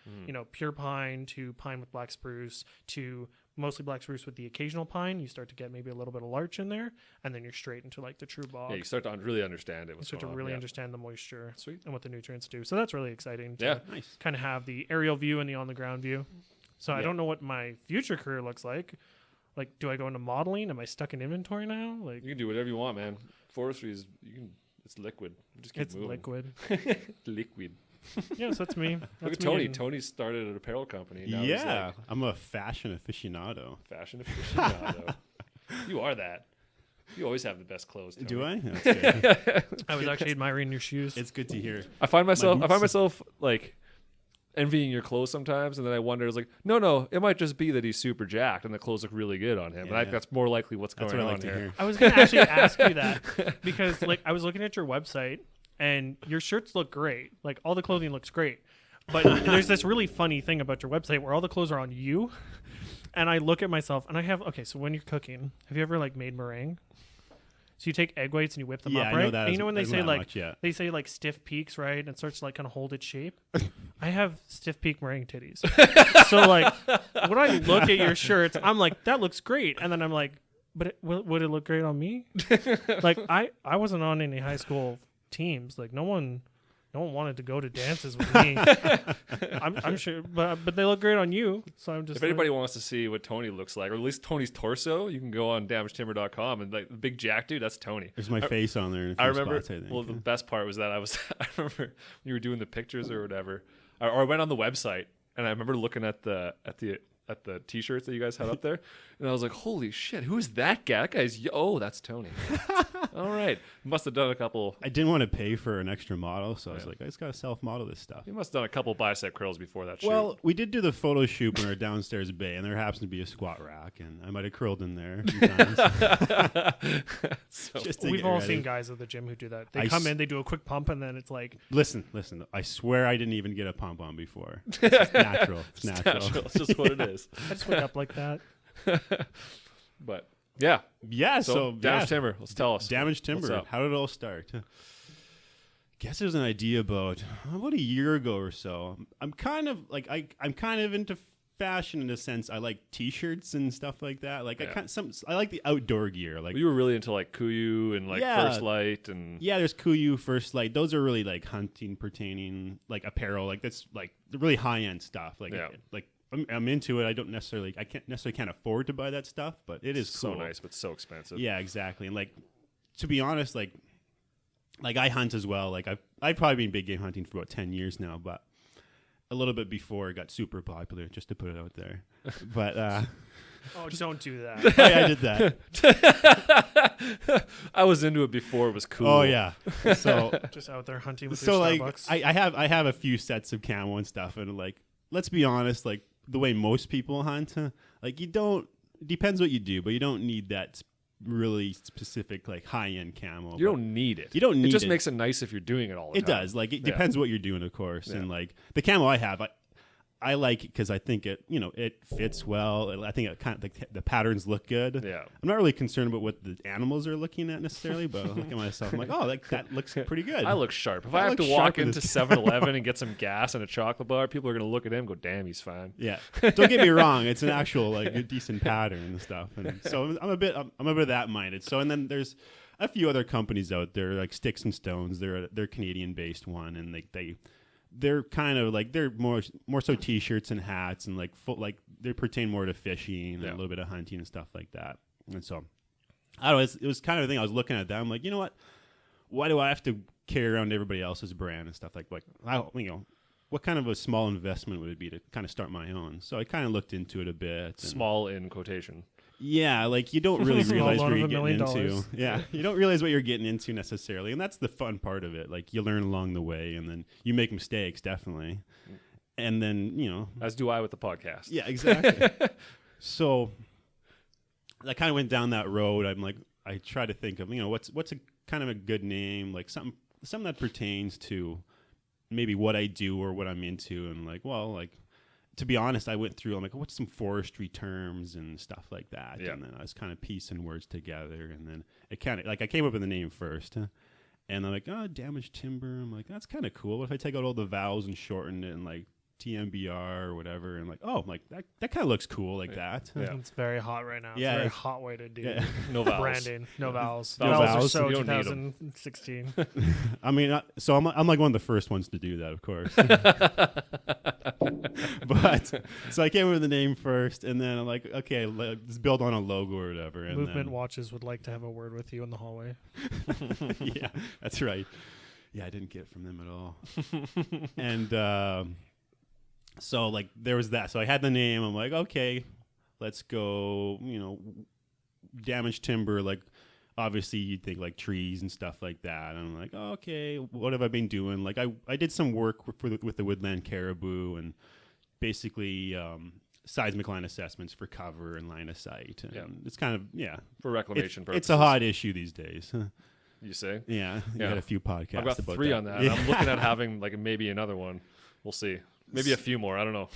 pure pine to pine with black spruce to mostly black spruce with the occasional pine. You start to get maybe a little bit of larch in there, and then you're straight into like the true bog. Yeah, you start to really understand it. You start to really understand the moisture Sweet. and what the nutrients do. So that's really exciting to Yeah. nice. kind of have the aerial view and the on-the-ground view. So I don't know what my future career looks like. Like, do I go into modeling? Am I stuck in inventory now? Like, You can do whatever you want, man. Forestry is it's liquid. Just keep it's moving. liquid. Liquid. Yeah, so that's me. Look That's at me Tony. getting- Tony started an apparel company. Now he's Yeah. like I'm a fashion aficionado. fashion aficionado. You are that. You always have the best clothes. Tony. Do I? That's good. I was actually admiring your shoes. It's good to hear. I find boots. myself like envying your clothes sometimes, and then I wonder, it's like, no, it might just be that he's super jacked and the clothes look really good on him. And I think Yeah. that's more likely what's That's going what I on like to here. hear. I was going to actually ask you that because, like, I was looking at your website and your shirts look great. Like, all the clothing looks great. But there's this really funny thing about your website where all the clothes are on you. And I look at myself and so when you're cooking, have you ever, like, made meringue? So you take egg whites and you whip them Yeah, up, I right? know that. And you know when they say, like, yeah. they say, like, stiff peaks, right? And it starts to, like, kind of hold its shape. I have stiff peak meringue titties. So, like, when I look at your shirts, I'm like, that looks great. And then I'm like, but would it look great on me? Like, I wasn't on any high school teams. Like, no one wanted to go to dances with me. I'm sure, but they look great on you. So I'm just. If anybody wants to see what Tony looks like, or at least Tony's torso, you can go on damagedtimber.com, and like the big jack dude, that's Tony. There's my face on there. In a few I remember. Spots, I think. Well, the best part was that I remember when you were doing the pictures or whatever, or I went on the website, and I remember looking at the t-shirts that you guys had up there, and I was like, holy shit, who is that guy? That guy's that's Tony. All right, must have done a couple. I didn't want to pay for an extra model, so I was like, I just got to self-model this stuff. You must have done a couple bicep curls before that shoot. Well, we did do the photo shoot in our downstairs bay, and there happens to be a squat rack, and I might have curled in there a few times. So Just to We've get all ready. seen guys at the gym who do that. They I come s- in, they do a quick pump, and then it's like, Listen. I swear I didn't even get a pump on before. It's just natural. It's natural. It's just what it is. I just wake up like that. But yeah, Yeah, so Damaged Timber. Let's tell us. Damaged What's Timber. up? How did it all start? Guess it was an idea about a year ago or so. I'm kind of into fashion in a sense. I like T-shirts and stuff like that. Like Yeah. I like the outdoor gear. Like You were really into like Kuyu and like Yeah. First Light and yeah, there's Kuyu, First Light. Those are really like hunting pertaining like apparel. Like that's like the really high end stuff. Like Yeah. like I'm into it. I can't necessarily afford to buy that stuff, but it is so cool. nice, but so expensive. Yeah, exactly. And like, to be honest, like I hunt as well. Like I've probably been big game hunting for about 10 years now, but a little bit before it got super popular, just to put it out there. But Oh, don't do that. I did that. I was into it before it was cool. Oh yeah. So Just out there hunting with so your like Starbucks. I have a few sets of camo and stuff, and like let's be honest, like the way most people hunt. Like you don't. Depends what you do, but you don't need that really specific like high-end camo. You don't need it. You don't need it. It just makes it nice if you're doing it all the It time. does. Like it depends what you're doing, of course. Yeah. And like the camo I have, I like it because I think it, it fits well. I think it kind of the patterns look good. Yeah. I'm not really concerned about what the animals are looking at necessarily, but I look at myself. I'm like, oh, that looks pretty good. I look sharp. If I I have look to sharp walk in into this. 7-Eleven and get some gas and a chocolate bar, people are going to look at him and go, damn, he's fine. Yeah. Don't get me wrong. It's an actual like a decent pattern and stuff. And so I'm a bit that minded. So and then there's a few other companies out there like Sticks and Stones. They're Canadian based one, and they're kind of like they're more so t-shirts and hats and like full like they pertain more to fishing and a little bit of hunting and stuff like that. And so I don't know, it was kind of a thing. I was looking at that. I'm like, you know what? Why do I have to carry around everybody else's brand and stuff like what kind of a small investment would it be to kind of start my own? So I kind of looked into it a bit. Small in quotation. Yeah, like you don't really Small realize loan what of you're $1 getting million. into. Yeah, you don't realize what you're getting into necessarily, and that's the fun part of it. Like you learn along the way, and then you make mistakes, definitely, and then As do I with the podcast. Yeah, exactly. So I kind of went down that road. I try to think of what's a kind of a good name, like something that pertains to maybe what I do or what I'm into, and to be honest, I went through, I'm like, what's some forestry terms and stuff like that? Yeah. And then I was kind of piecing words together. And then it kind of, I came up with the name first. And I'm like, damaged timber. I'm like, that's kind of cool. What if I take out all the vowels and shorten it and like TMBR or whatever? And that kind of looks cool like that. Yeah. It's very hot right now. It's Yeah, a very it's- hot way to do Yeah. No vowels. branding. No vowels. No Vowels are vowels. so You don't need 'em. 2016. I mean, so I'm like one of the first ones to do that, of course. But so I came up with the name first, and then I'm like, okay, let's build on a logo or whatever. And Movement then, Watches would like to have a word with you in the hallway. yeah, that's right. Yeah, I didn't get it from them at all. And so like there was that. So I had the name. I'm like, okay, let's go. Damaged timber. Like obviously you'd think like trees and stuff like that. And I'm like, okay, what have I been doing? Like I did some work with the woodland caribou and basically seismic line assessments for cover and line of sight. And it's kind of For reclamation purposes. it's a hot issue these days. You say? Yeah, you Yeah. had a few podcasts. I've got about 3 that. on that. Yeah. I'm looking at having like maybe another one. We'll see. Maybe a few more. I don't know.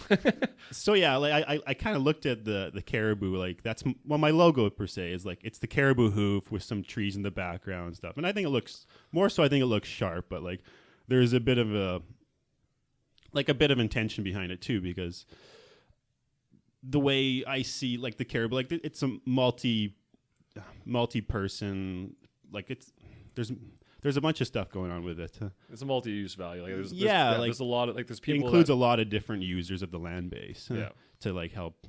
So yeah, like I kind of looked at the caribou. Like that's my logo per se is like it's the caribou hoof with some trees in the background and stuff. And I think it looks more so. I think it looks sharp, but like there's a bit of intention behind it too, because the way I see like the caribou, like it's a multi-person. Like there's a bunch of stuff going on with it. It's a multi-use value. Like there's a lot of there's It people includes that, a lot of different users of the land base to like help,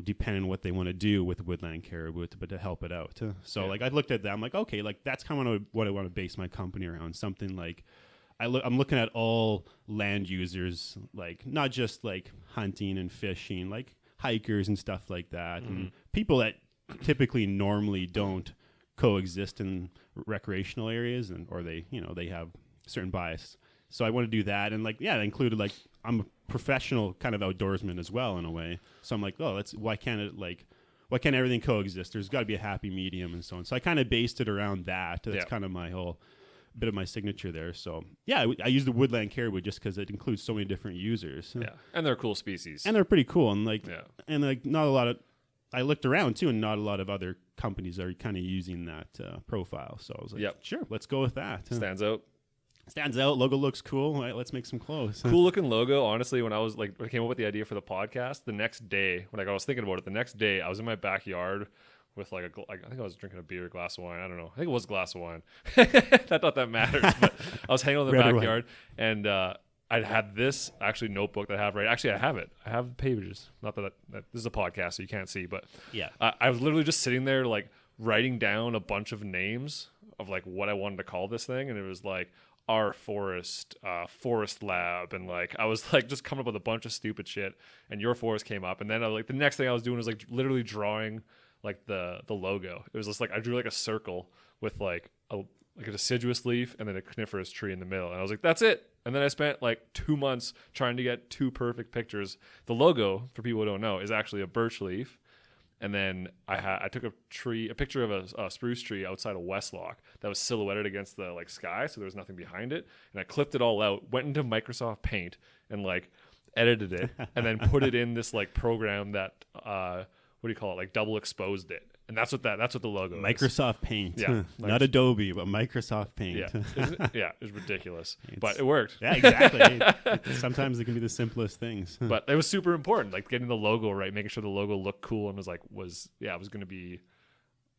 depending on what they want to do with woodland caribou, but to help it out. So like I looked at that, I'm like, okay, like that's kind of what I want to base my company around. Something like I'm looking at all land users, like not just like hunting and fishing, like hikers and stuff like that, and people that typically normally don't coexist in recreational areas or they have certain bias. So I want to do that. And like, yeah, it included like, I'm a professional kind of outdoorsman as well in a way. So I'm like, why can't everything coexist? There's got to be a happy medium and so on. So I kind of based it around that. That's kind of my whole bit of my signature there. So yeah, I use the woodland caribou just because it includes so many different users. Yeah. And they're cool species. And they're pretty cool. And like not a lot of, I looked around too, and not a lot of other companies are kind of using that profile. So I was like, sure, let's go with that. Stands out. Stands out. Logo looks cool. All right, let's make some clothes. Cool looking logo. Honestly, when I came up with the idea for the podcast, the next day, when I was thinking about it, the next day I was in my backyard with I think I was drinking a beer, a glass of wine. I don't know. I think it was a glass of wine. I thought that matters. But I was hanging out in the Red or backyard, and I had this actually notebook that I have right. Actually, I have it. I have the pages. Not that this is a podcast, so you can't see, but Yeah. I was literally just sitting there like writing down a bunch of names of like what I wanted to call this thing, and it was like our forest, forest lab, and like I was like just coming up with a bunch of stupid shit. And your forest came up, and then the next thing I was doing was like literally drawing like the logo. It was just like I drew like a circle with like like a deciduous leaf and then a coniferous tree in the middle. And I was like, that's it. And then I spent like 2 months trying to get 2 perfect pictures. The logo, for people who don't know, is actually a birch leaf. And then I took a picture of a spruce tree outside of Westlock that was silhouetted against the like sky, so there was nothing behind it. And I clipped it all out, went into Microsoft Paint and like edited it, and then put it in this like program that what do you call it? Like double exposed it. And that's what the logo is. Microsoft Paint. Yeah. Not Adobe, but Microsoft Paint. Yeah. It's ridiculous. But it worked. Yeah, exactly. Sometimes it can be the simplest things. But it was super important, like getting the logo right, making sure the logo looked cool and was going to be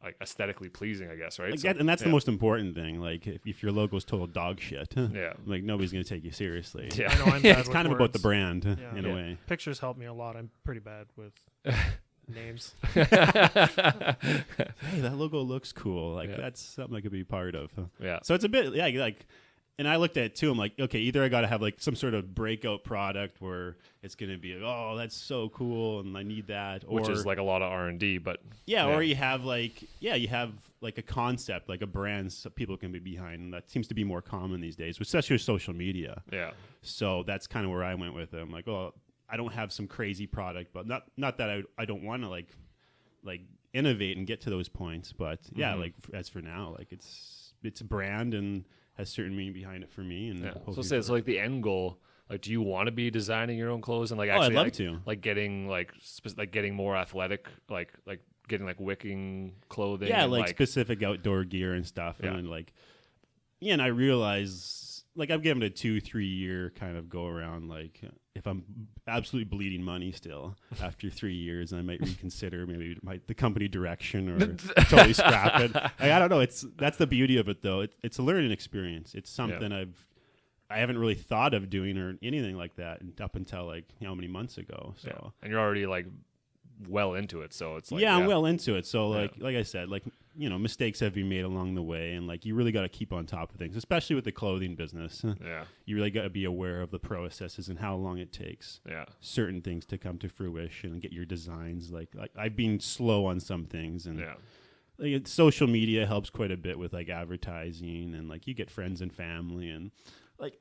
like aesthetically pleasing, I guess, right? Like and that's the most important thing. Like if your logo's total dog shit, yeah, like nobody's going to take you seriously. Yeah. I know I'm bad It's with kind of words. about the brand in a way. Pictures help me a lot. I'm pretty bad with names. Hey, that logo looks cool. Like that's something I could be part of. Yeah. So it's a bit like, and I looked at it too. I'm like, okay, either I got to have like some sort of breakout product where it's going to be, oh, that's so cool, and I need that, or, which is like a lot of R&D, but or you have like, you have like a concept, like a brand so people can be behind, and that seems to be more common these days, especially with social media. Yeah. So that's kind of where I went with it. I'm like, oh, I don't have some crazy product, but not that I don't want to like innovate and get to those points, but like as for now, like it's a brand and has certain meaning behind it for me. And so like the end goal, like, do you want to be designing your own clothes and like I'd actually love to. like getting like getting more athletic, like getting like wicking clothing, yeah, and, like specific outdoor gear and stuff, and then like and I realize like I've given it a 2-3 year kind of go around. Like if I'm absolutely bleeding money still after 3 years, I might reconsider maybe the company direction or totally scrap it. I don't know. That's the beauty of it though. It's a learning experience. It's something I haven't really thought of doing or anything like that up until like how many months ago. So and you're already like well into it, so it's like I'm well into it. So like I said, like mistakes have been made along the way, and like you really got to keep on top of things, especially with the clothing business. Yeah, you really got to be aware of the processes and how long it takes. Yeah, certain things to come to fruition and get your designs. Like I've been slow on some things, and like social media helps quite a bit with like advertising, and like you get friends and family, and like.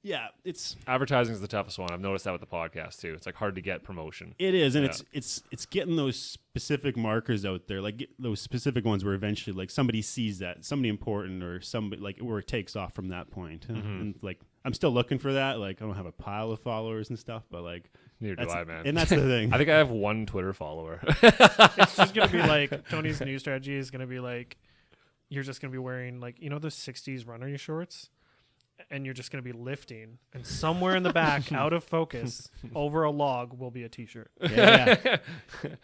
Yeah, it's advertising is the toughest one. I've noticed that with the podcast too. It's like hard to get promotion. It is, and it's getting those specific markers out there, like those specific ones where eventually like somebody sees that, somebody important, or somebody like where it takes off from that point. And like I'm still looking for that. Like I don't have a pile of followers and stuff, but like neither do I, man. And that's the thing. I think I have 1 Twitter follower. It's just gonna be like Tony's new strategy is gonna be like you're just gonna be wearing like those 60s runner shorts. And you're just going to be lifting, and somewhere in the back, out of focus, over a log will be a T-shirt. Yeah.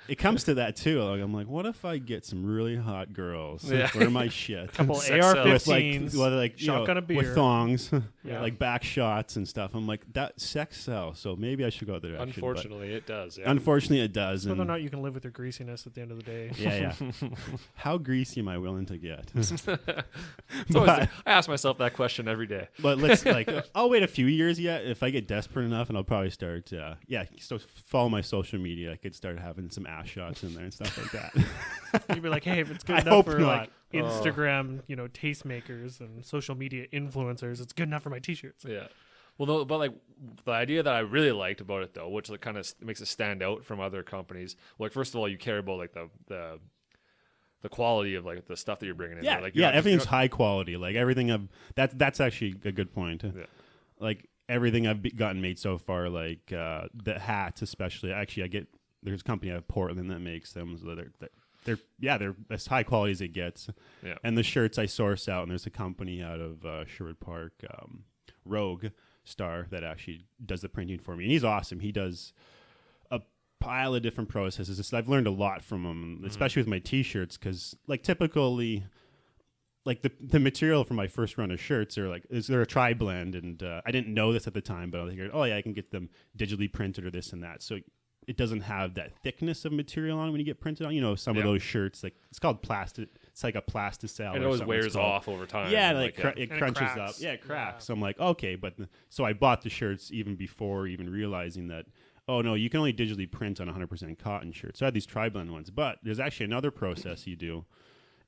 It comes to that too. Like, I'm like, what if I get some really hot girls wear my shit? Couple Sex AR-15s, like shotgun a beer with thongs, Yeah. like back shots and stuff. I'm like, that sex sells, so maybe I should go that direction. Unfortunately, it does. Yeah. Unfortunately, it does. whether or not you can live with your greasiness at the end of the day. Yeah. How greasy am I willing to get? I ask myself that question every day. But let's I'll wait a few years yet. If I get desperate enough, and I'll probably start follow my social media. I could start having some ass shots in there and stuff like that. You'd be like, hey, if it's good I enough hope for not. like Instagram, tastemakers and social media influencers, it's good enough for my T-shirts. Yeah. Well, no, but like the idea that I really liked about it though, which like kind of makes it stand out from other companies. Like first of all, you care about like the quality of like the stuff that you're bringing in. Yeah, Like, everything's high quality. Like everything that's actually a good point. Yeah. Like everything I've gotten made so far, like the hats especially. Actually, there's a company out of Portland that makes them. So they're as high quality as it gets. Yeah. And the shirts I source out, and there's a company out of Sherwood Park, Rogue Star, that actually does the printing for me, and he's awesome. He does a pile of different processes. I've learned a lot from him, especially with my T-shirts, because like typically, like the material for my first run of shirts are like they're a tri blend, and I didn't know this at the time, but I figured, I can get them digitally printed or this and that, so it doesn't have that thickness of material on it when you get printed on. Some of those shirts, like it's called plastic. It's like a plasticell. It always wears off over time. Yeah, it crunches cracks. up. Yeah, it cracks. Yeah. So I'm like, okay, so I bought the shirts even before even realizing that, oh no, you can only digitally print on 100% cotton shirts. So I had these tri-blend ones, but there's actually another process you do,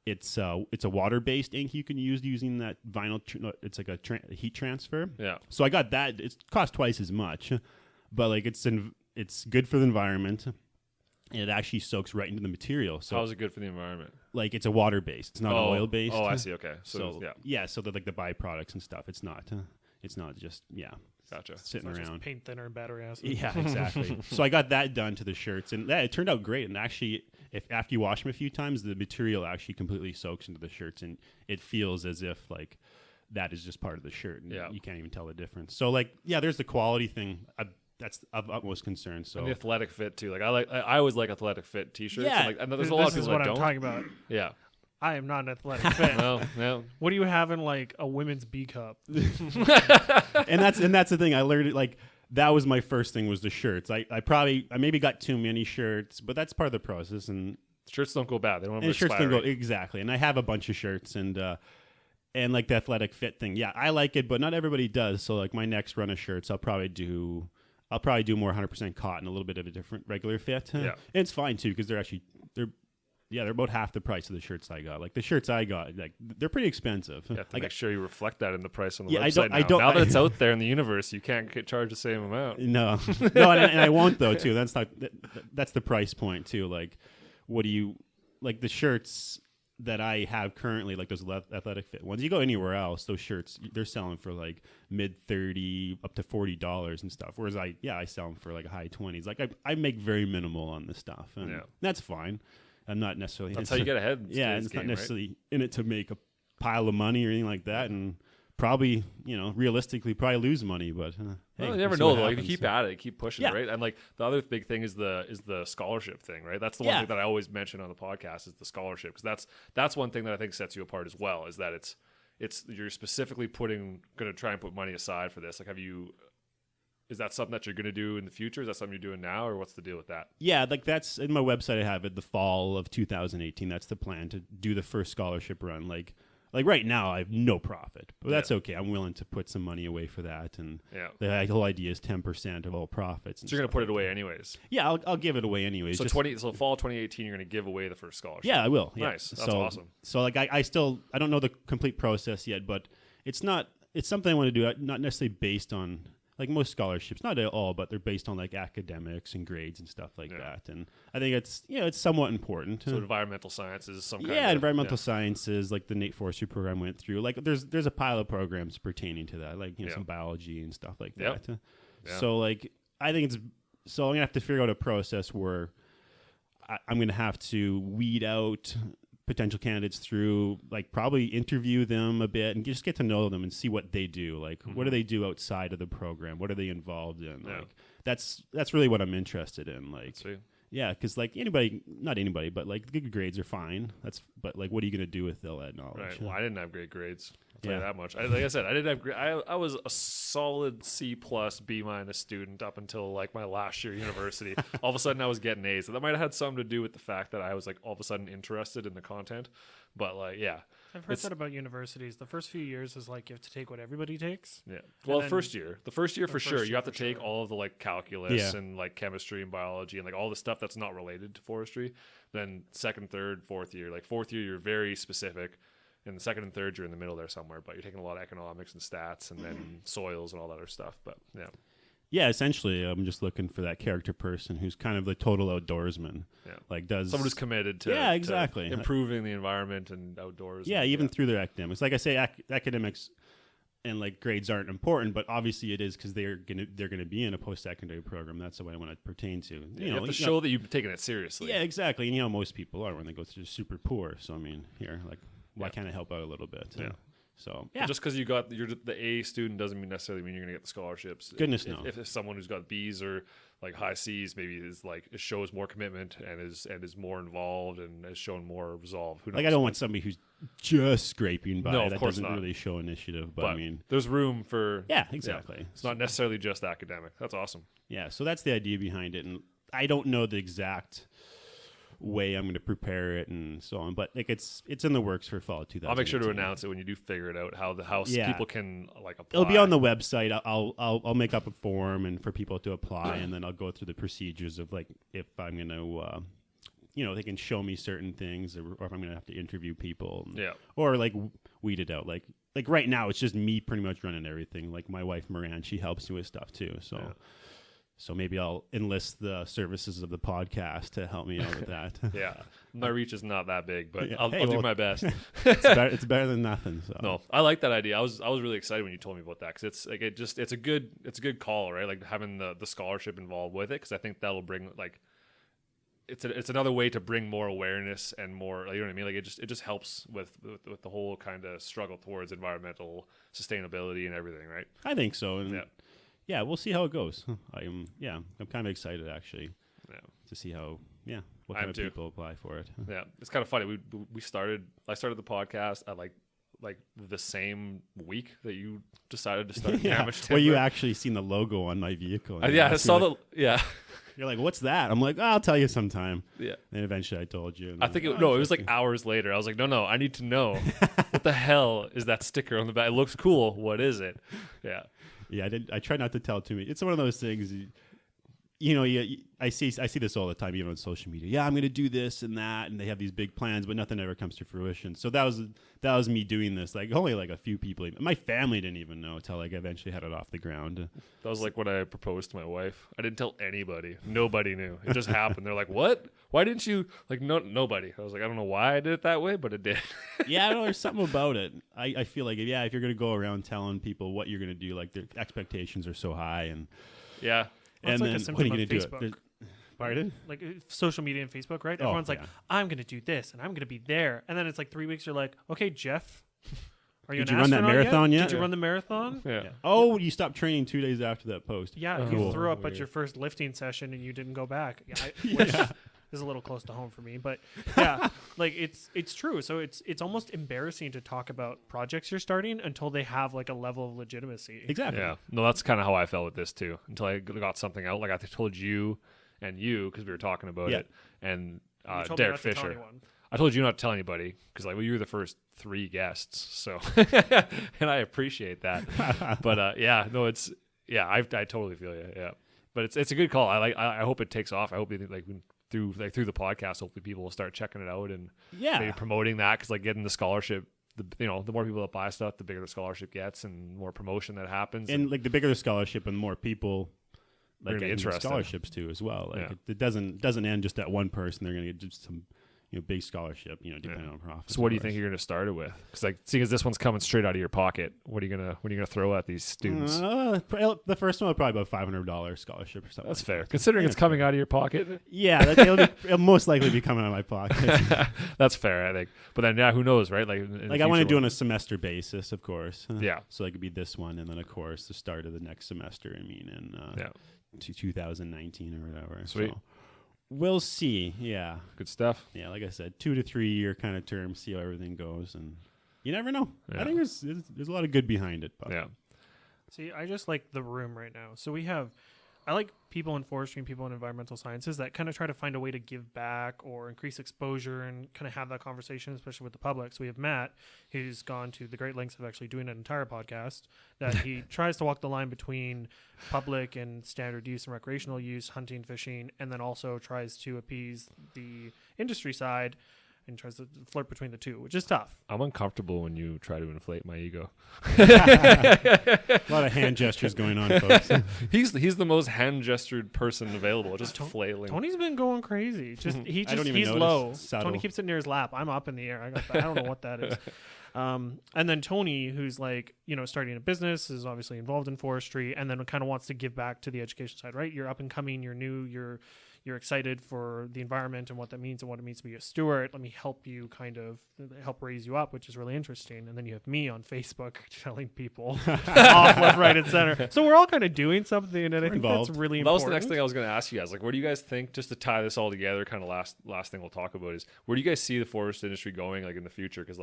it's a water-based ink you can use using that vinyl. It's like a heat transfer. Yeah. So I got that. It cost twice as much, but like it's good for the environment, and it actually soaks right into the material. So How is it good for the environment? like it's a water-based. It's not oil-based. Oh, I see. Okay. So yeah. So that like the byproducts and stuff. It's not just Gotcha. sitting It's not around. just paint thinner and battery acid. Yeah, exactly. So I got that done to the shirts, and it turned out great. And actually, if after you wash them a few times, the material actually completely soaks into the shirts, and it feels as if like that is just part of the shirt, and you can't even tell the difference. So like, yeah, there's the quality thing. That's of utmost concern. So And the athletic fit too. Like I always like athletic fit t-shirts. Yeah. And there's a lot of This is people what that I'm don't. talking about. Yeah. I am not an athletic fit. No. What do you have in like a women's B cup? and that's the thing. I learned it like that was my first thing was the shirts. I maybe got too many shirts, but that's part of the process. And Shirts don't go bad. They don't have shirts expiry. don't go exactly. And I have a bunch of shirts and like the athletic fit thing. Yeah, I like it, but not everybody does. So like my next run of shirts, I'll probably do more 100% cotton, a little bit of a different regular fit. Yeah. And it's fine too because they're about half the price of the shirts I got. Like the shirts I got, like they're pretty expensive. You have to like make sure you reflect that in the price on the Yeah, website. I don't- now that it's out there in the universe, you can't get charged the same amount. No, and I won't though too. That's the price point too. Like, what do you like the shirts that I have currently, like those athletic fit ones? You go anywhere else, those shirts they're selling for like mid $30 up to $40 and stuff. Whereas I sell them for like high 20s. Like I make very minimal on this stuff, and that's fine. I'm not necessarily. That's how you get ahead. Yeah, and it's not necessarily in it to make a pile of money or anything like that, and probably realistically probably lose money, but Well, hey, you never we'll see know what though. If you happens. keep at it, keep pushing, Yeah. right? And like the other big thing is the scholarship thing, right? That's the one Yeah. thing that I always mention on the podcast is the scholarship, because that's one thing that I think sets you apart as well. Is that it's you're specifically going to try and put money aside for this. Like, is that something that you're going to do in the future? Is that something you're doing now, or what's the deal with that? Yeah, like that's in my website. I have it the fall of 2018. That's the plan to do the first scholarship run. Like right now, I have no profit, but that's okay. I'm willing to put some money away for that. And the whole idea is 10% of all profits. So you're going to put it away anyways. Yeah, I'll give it away anyways. So fall 2018, you're going to give away the first scholarship. Yeah, I will. Yeah. Nice. That's awesome. So like I don't know the complete process yet, but it's something I want to do. Not necessarily based on. Like most scholarships, not at all, but they're based on like academics and grades and stuff like that. And I think it's somewhat important. So environmental sciences, some kind of environmental sciences, like the Nate Forestry program went through. Like there's a pile of programs pertaining to that, like some biology and stuff like that. So like I think I'm gonna have to figure out a process where I'm gonna have to weed out potential candidates through, like, probably interview them a bit and just get to know them and see what they do. Like, what do they do outside of the program? What are they involved in? Like, that's really what I'm interested in. Like, yeah, because like not anybody, but like good grades are fine. But like, what are you gonna do with all that knowledge? Right. Well, I didn't have great grades. I'll tell you that much. Like I said, I didn't have I was a solid C+, B- student up until like my last year of university. All of a sudden, I was getting A's. So that might have had something to do with the fact that I was like all of a sudden interested in the content. But like, yeah. I've heard that about universities. The first few years is like you have to take what everybody takes. Yeah. Well, the first year for sure, you have to take sure. all of the like calculus and like chemistry and biology and like all the stuff that's not related to forestry. Then second, third, fourth year. Like fourth year, you're very specific. And the second and third, you're in the middle there somewhere. But you're taking a lot of economics and stats and then soils and all that other stuff. But yeah. Yeah, essentially, I'm just looking for that character person who's kind of the total outdoorsman. Yeah, like does someone who's committed to exactly to improving the environment and outdoors. Yeah, even through their academics. Like I say, academics and like grades aren't important, but obviously it is because they're gonna be in a post-secondary program. That's the way I want to pertain to. You have to show that you've taken it seriously. Yeah, exactly. And most people are when they go through super poor. So I mean, why can't I help out a little bit? Yeah. So yeah, just because you're the A student doesn't necessarily mean you're going to get the scholarships. Goodness no. If someone who's got B's or like high C's, maybe it shows more commitment and is more involved and has shown more resolve. Who knows? Like I don't want somebody who's just scraping by. No, that of course doesn't not. really show initiative. But I mean, there's room for exactly. Yeah, it's not necessarily just academic. That's awesome. Yeah, so that's the idea behind it, and I don't know the exact way I'm going to prepare it and so on, but like it's in the works for fall 2018. I'll make sure to announce it when you do figure it out how people can like apply. It'll be on the website. I'll make up a form and for people to apply, and then I'll go through the procedures of like if I'm going to they can show me certain things, or if I'm going to have to interview people, Yeah. or like weed it out. Like right now, it's just me pretty much running everything. Like my wife Moran, she helps me with stuff too. So. Yeah. So maybe I'll enlist the services of the podcast to help me out with that. Yeah. My reach is not that big, but Yeah. I'll do my best. It's better than nothing. So. No, I like that idea. I was really excited when you told me about that, because it's like it's a good call, right? Like having the scholarship involved with it, because I think that'll bring like it's another way to bring more awareness and more, you know what I mean? Like it just helps with the whole kind of struggle towards environmental sustainability and everything, right? I think so. And Yeah. yeah, we'll see how it goes. I'm kind of excited actually to see what kind of people apply for it. Yeah, it's kind of funny. I started the podcast at like the same week that you decided to start Damaged Timber. Well, you actually seen the logo on my vehicle. I saw You're like, what's that? I'm like, I'll tell you sometime. Yeah. And eventually I told you. I think it was like hours later. I was like, no, I need to know what the hell is that sticker on the back? It looks cool. What is it? Yeah. Yeah, I try not to tell too many. It's one of those things. I see this all the time, even on social media. Yeah, I'm going to do this and that, and they have these big plans, but nothing ever comes to fruition. So that was me doing this. Like only like a few people, my family didn't even know until like I eventually had it off the ground. That was like when I proposed to my wife. I didn't tell anybody. Nobody knew. It just happened. They're like, "What? Why didn't you?" Like, nobody. I was like, I don't know why I did it that way, but it did. Yeah, I don't know. There's something about it. I feel like if you're going to go around telling people what you're going to do, like their expectations are so high, and yeah. Well, and it's like then a symptom when are you of going to do Facebook. it? Pardon? Like social media and Facebook, right? Oh, Everyone's like, yeah. I'm going to do this and I'm going to be there. And then it's like 3 weeks, you're like, okay, Jeff, are you Did an you run that astronaut marathon yet? Did you run the marathon? Yeah. Yeah. Oh, you stopped training 2 days after that post. Yeah, Oh, you threw up weird. at your first lifting session and you didn't go back. Yeah, Yeah. which is a little close to home for me, but yeah, like it's true. So it's almost embarrassing to talk about projects you're starting until they have like a level of legitimacy. Exactly. Yeah. No, that's kind of how I felt with this too, until I got something out. Like I told you and you, because we were talking about Yeah. it, and You told me Derrick not to tell Fisher. anyone. I told you not to tell anybody because you were the first 3 guests, so and I appreciate that. But I totally feel you. Yeah, but it's a good call. I hope it takes off. I hope through the podcast, hopefully people will start checking it out and maybe promoting that, because like getting the scholarship, the more people that buy stuff, the bigger the scholarship gets and more promotion that happens. And like the bigger the scholarship and more people They're like gonna be getting the interested. scholarships too as well. Like Yeah. it doesn't end just at one person. They're going to get just some big scholarship, depending on profit. So what do you think you're going to start it with? Because seeing as this one's coming straight out of your pocket, what are you gonna throw at these students? The first one will probably about $500 scholarship or something. That's like fair, that. considering it's coming out of your pocket. Yeah, it'll most likely be coming out of my pocket. That's fair, I think. But then, who knows, right? Like I want to do it on a semester basis, of course. Yeah. So it could be this one, and then of course the start of the next semester. To 2019 or whatever. Sweet. So we'll see. Yeah. Good stuff. Yeah, like I said, 2 to 3 year kind of term, see how everything goes, and you never know. Yeah. I think there's a lot of good behind it. But Yeah. See, I just like the room right now. So I like people in forestry and people in environmental sciences that kind of try to find a way to give back or increase exposure and kind of have that conversation, especially with the public. So we have Matt, who's gone to the great lengths of actually doing an entire podcast that he tries to walk the line between public and standard use and recreational use, hunting, fishing, and then also tries to appease the industry side and tries to flirt between the two, which is tough. I'm uncomfortable when you try to inflate my ego. a lot of hand gestures going on, folks. He's the most hand gestured person available, just flailing. Tony's been going crazy. He's notice. low. Subtle. Tony keeps it near his lap. I'm up in the air. I don't know what that is. And then Tony, who's starting a business, is obviously involved in forestry, and then kind of wants to give back to the education side. Right? You're up and coming. You're new. You're excited for the environment and what that means and what it means to be a steward. Let me help you help raise you up, which is really interesting. And then you have me on Facebook telling people off, left, right, and center. So we're all kind of doing something, and I think involved. that's really That was important. the next thing I was going to ask you guys. Like, what do you guys think, just to tie this all together, kind of last thing we'll talk about is, where do you guys see the forest industry going, like, in the future? Because,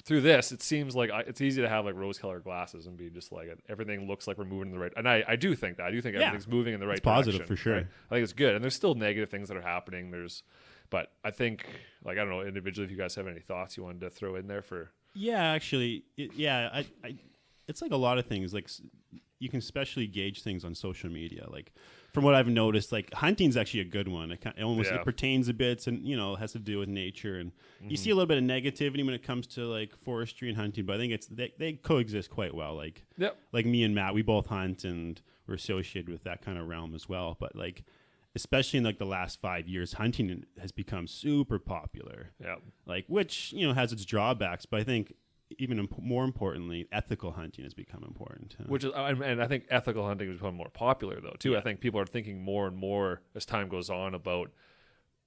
through this, it seems like it's easy to have, like, rose-colored glasses and be just like, everything looks like we're moving in the right... And I do think that. I do think everything's moving in the right It's positive direction, for sure. right? I think it's good. And there's still negative things that are happening. But I think, I don't know, individually, if you guys have any thoughts you wanted to throw in there for... Yeah, actually, it's like a lot of things. Like, you can especially gauge things on social media. Like from what I've noticed, like hunting's actually a good one. It almost it pertains a bit, and has to do with nature. And you see a little bit of negativity when it comes to like forestry and hunting, but I think they coexist quite well. Like like me and Matt, we both hunt and we're associated with that kind of realm as well. But like, especially in like the last 5 years, hunting has become super popular. Yeah, like which has its drawbacks, but I think even more importantly, ethical hunting has become important. Which is, and I think ethical hunting has become more popular though too. I think people are thinking more and more as time goes on about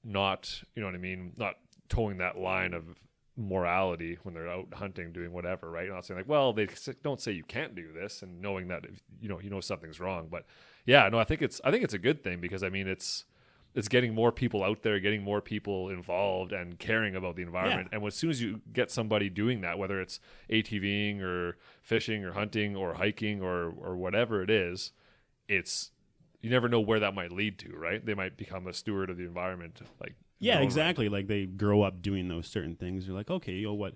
not, not towing that line of morality when they're out hunting, doing whatever, right? You're not saying like, well, they don't say you can't do this, and knowing that if, you know something's wrong. But yeah, no, I think it's a good thing, because I mean it's getting more people out there, getting more people involved and caring about the environment. And as soon as you get somebody doing that, whether it's ATVing or fishing or hunting or hiking or whatever it is, you never know where that might lead to, right? They might become a steward of the environment. Like, yeah, exactly. Like they grow up doing those certain things. They're like, okay, what?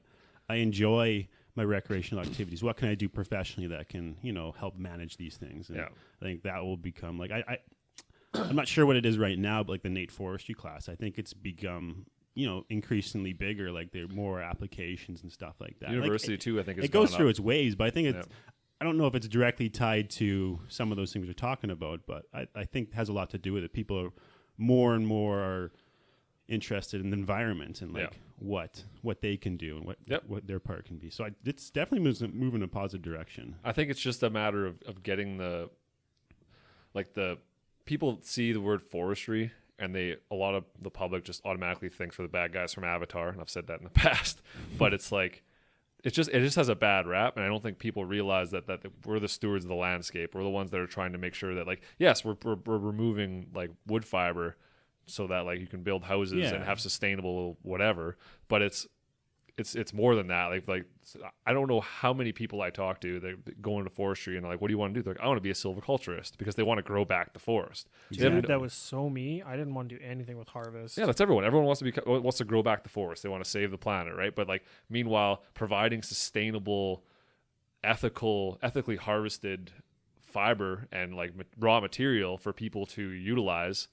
I enjoy my recreational activities. What can I do professionally that can, help manage these things? And I think that will become like, I'm not sure what it is right now, but like the Nate Forestry class, I think it's become, increasingly bigger. Like there are more applications and stuff like that. University too, I think it goes through its waves, but I think I don't know if it's directly tied to some of those things we're talking about, but I think it has a lot to do with it. People are more and more interested in the environment and like what they can do and what their part can be. So it's definitely moving in a positive direction. I think it's just a matter of getting the people see the word forestry and a lot of the public just automatically thinks for the bad guys from Avatar, and I've said that in the past, but it's like it just has a bad rap, and I don't think people realize that we're the stewards of the landscape. We're the ones that are trying to make sure that, like, yes, we're removing like wood fiber so that like you can build houses and have sustainable whatever, but it's more than that. Like I don't know how many people I talk to that go into forestry and like, what do you want to do? They're like, I want to be a silviculturist, because they want to grow back the forest. Dude, that was so me. I didn't want to do anything with harvest. Yeah, that's everyone. Everyone wants to grow back the forest. They want to save the planet, right? But like, meanwhile, providing sustainable, ethically harvested fiber and like raw material for people to utilize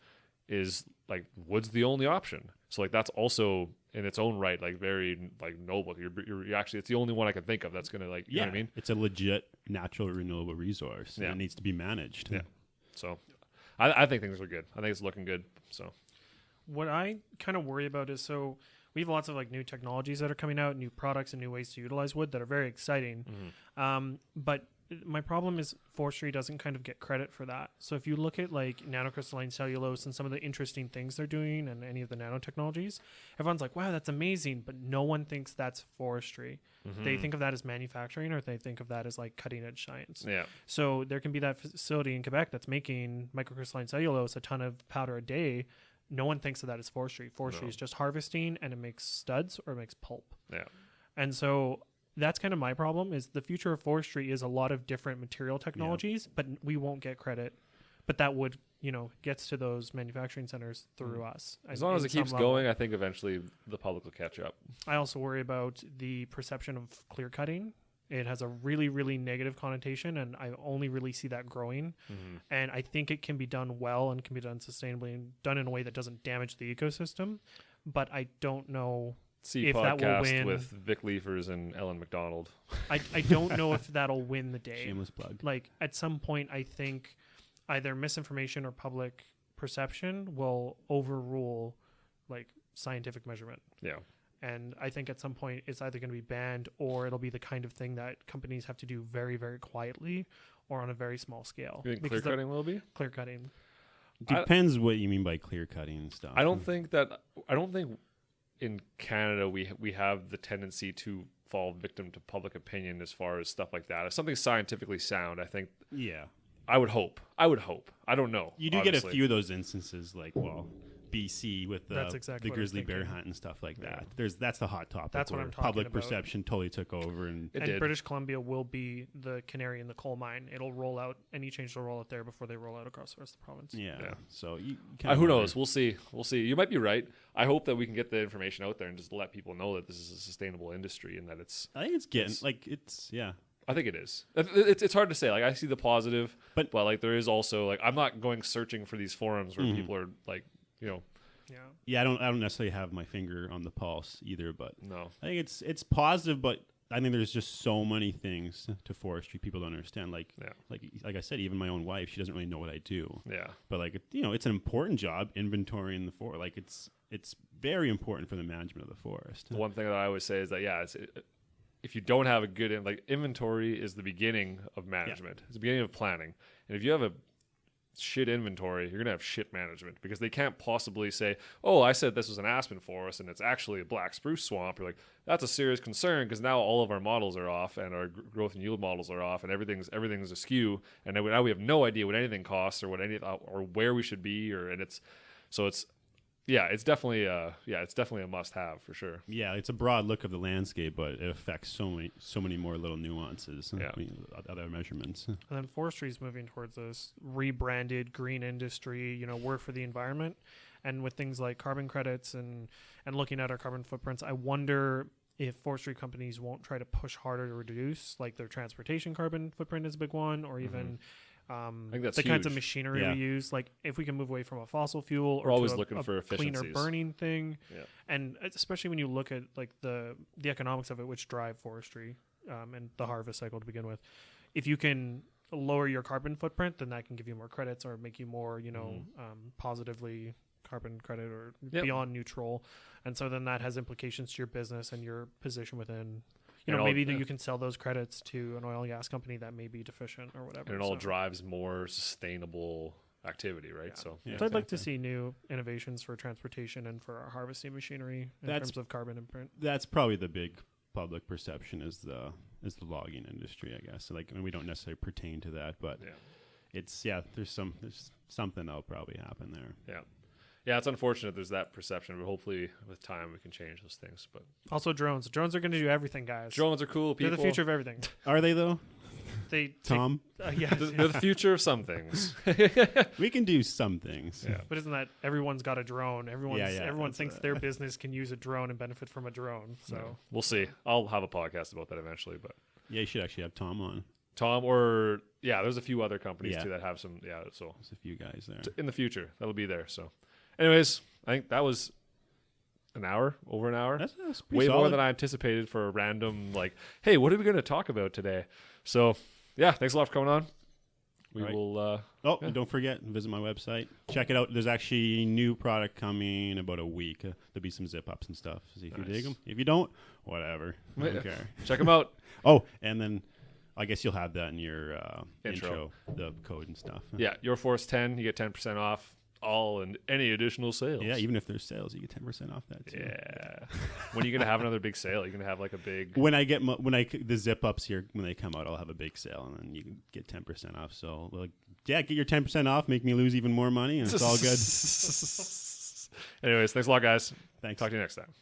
is like, wood's the only option. So like, that's also in its own right, like very like noble. You're actually, it's the only one I can think of that's gonna like, you know what I mean? It's a legit natural renewable resource. And it needs to be managed. Yeah. So I think things are good. I think it's looking good. So what I kind of worry about is, so we have lots of like new technologies that are coming out, new products and new ways to utilize wood that are very exciting. But my problem is forestry doesn't kind of get credit for that. So if you look at like nanocrystalline cellulose and some of the interesting things they're doing and any of the nanotechnologies, everyone's like, wow, that's amazing. But no one thinks that's forestry. They think of that as manufacturing, or they think of that as like cutting edge science. Yeah. So there can be that facility in Quebec that's making microcrystalline cellulose, a ton of powder a day. No one thinks of that as forestry. Forestry is just harvesting, and it makes studs or it makes pulp. Yeah. And so that's kind of my problem, is the future of forestry is a lot of different material technologies, but we won't get credit. But that would, gets to those manufacturing centers through us. As long as it keeps going, I think eventually the public will catch up. I also worry about the perception of clear cutting. It has a really, really negative connotation, and I only really see that growing. And I think it can be done well and can be done sustainably and done in a way that doesn't damage the ecosystem. But I don't know if that will win. With Vic Leafers and Ellen McDonald. I don't know if that'll win the day. Shameless plug. Like at some point, I think either misinformation or public perception will overrule like scientific measurment. Yeah. And I think at some point it's either going to be banned, or it'll be the kind of thing that companies have to do very, very quietly or on a very small scale. You think clear cutting will be? Clear cutting. Depends what you mean by clear cutting and stuff. I don't think in Canada we have the tendency to fall victim to public opinion as far as stuff like that. If something's scientifically sound, I think. Yeah. I would hope. I don't know. You do get a few of those instances, like, BC with the grizzly bear hunt and stuff like that. That's the hot topic. That's what I'm talking public about. Perception totally took over, and British Columbia will be the canary in the coal mine. It'll roll out. Any change will roll out there before they roll out across the rest of the province. Yeah. So you who knows? We'll see. You might be right. I hope that we can get the information out there and just let people know that this is a sustainable industry and that it's. I think it's getting it's. I think it is. It's hard to say. Like I see the positive, But- but like there is also like I'm not going searching for these forums where people are like, Yeah. Yeah, I don't necessarily have my finger on the pulse either, but no. I think it's positive, but I think there's just so many things to forestry people don't understand. Like I said, even my own wife, she doesn't really know what I do. Yeah. But like it's an important job, inventorying the forest. Like it's very important for the management of the forest. The one thing that I always say is that if you don't have a good inventory is the beginning of management. It's the beginning of planning. And if you have a shit inventory, you're gonna have shit management because they can't possibly say, "Oh, I said this was an aspen forest and it's actually a black spruce swamp." You're like, that's a serious concern because now all of our models are off and our growth and yield models are off and everything's askew, and now we have no idea what anything costs or or where we should be, it's definitely a must-have for sure. Yeah, it's a broad look of the landscape, but it affects so many more little nuances. Yeah. Other measurements. And then forestry is moving towards this rebranded green industry, work for the environment. And with things like carbon credits and looking at our carbon footprints, I wonder if forestry companies won't try to push harder to reduce, like their transportation carbon footprint is a big one, or even I think that's the kinds of huge. machinery Yeah. we use. Like if we can move away from a fossil fuel We're or always to looking a for cleaner efficiencies. burning thing. Yeah. And especially when you look at like the economics of it, which drive forestry and the harvest cycle to begin with, if you can lower your carbon footprint, then that can give you more credits or make you more, positively carbon credit or beyond neutral. And so then that has implications to your business and your position within, maybe you can sell those credits to an oil and gas company that may be deficient or whatever. And it all drives more sustainable activity, right? Yeah. So Yeah, So I'd like to exactly. see new innovations for transportation and for our harvesting machinery in That's- terms of carbon imprint. That's probably the big public perception is the logging industry, I guess. So we don't necessarily pertain to that, but there's something that'll probably happen there. Yeah, it's unfortunate there's that perception, but hopefully with time we can change those things. But Also drones. Drones are going to do everything, guys. drones are cool people. They're the future of everything. Are they though, They take- Tom? yeah. They're the future of some things. We can do some things. Yeah. But isn't that everyone's got a drone? Everyone that's thinks their business can use a drone and benefit from a drone. So We'll see. I'll have a podcast about that eventually. But Yeah, you should actually have Tom on. Tom, there's a few other companies too that have some. Yeah, so There's a few guys there. in the future that'll be there. So, anyways, I think that was over an hour. That's pretty Way more solid. than I anticipated for a random hey, what are we going to talk about today? So, yeah, thanks a lot for coming on. We Right. will. And don't forget, visit my website. Check it out. There's actually new product coming in about a week. There'll be some zip-ups and stuff. See if you dig them. If you don't, whatever. I don't care. Check them out. Oh, and then I guess you'll have that in your Intro. the code and stuff. Yeah, Your Forest 10, you get 10% off all and any additional sales. Yeah, even if there's sales, you get 10% off that too. Yeah. When are you going to have another big sale? You're going to have like a big. When I get the zip ups here, when they come out, I'll have a big sale, and then you can get 10% off. So, get your 10% off, make me lose even more money, and it's all good. Anyways, thanks a lot, guys. Thanks. Talk to you next time.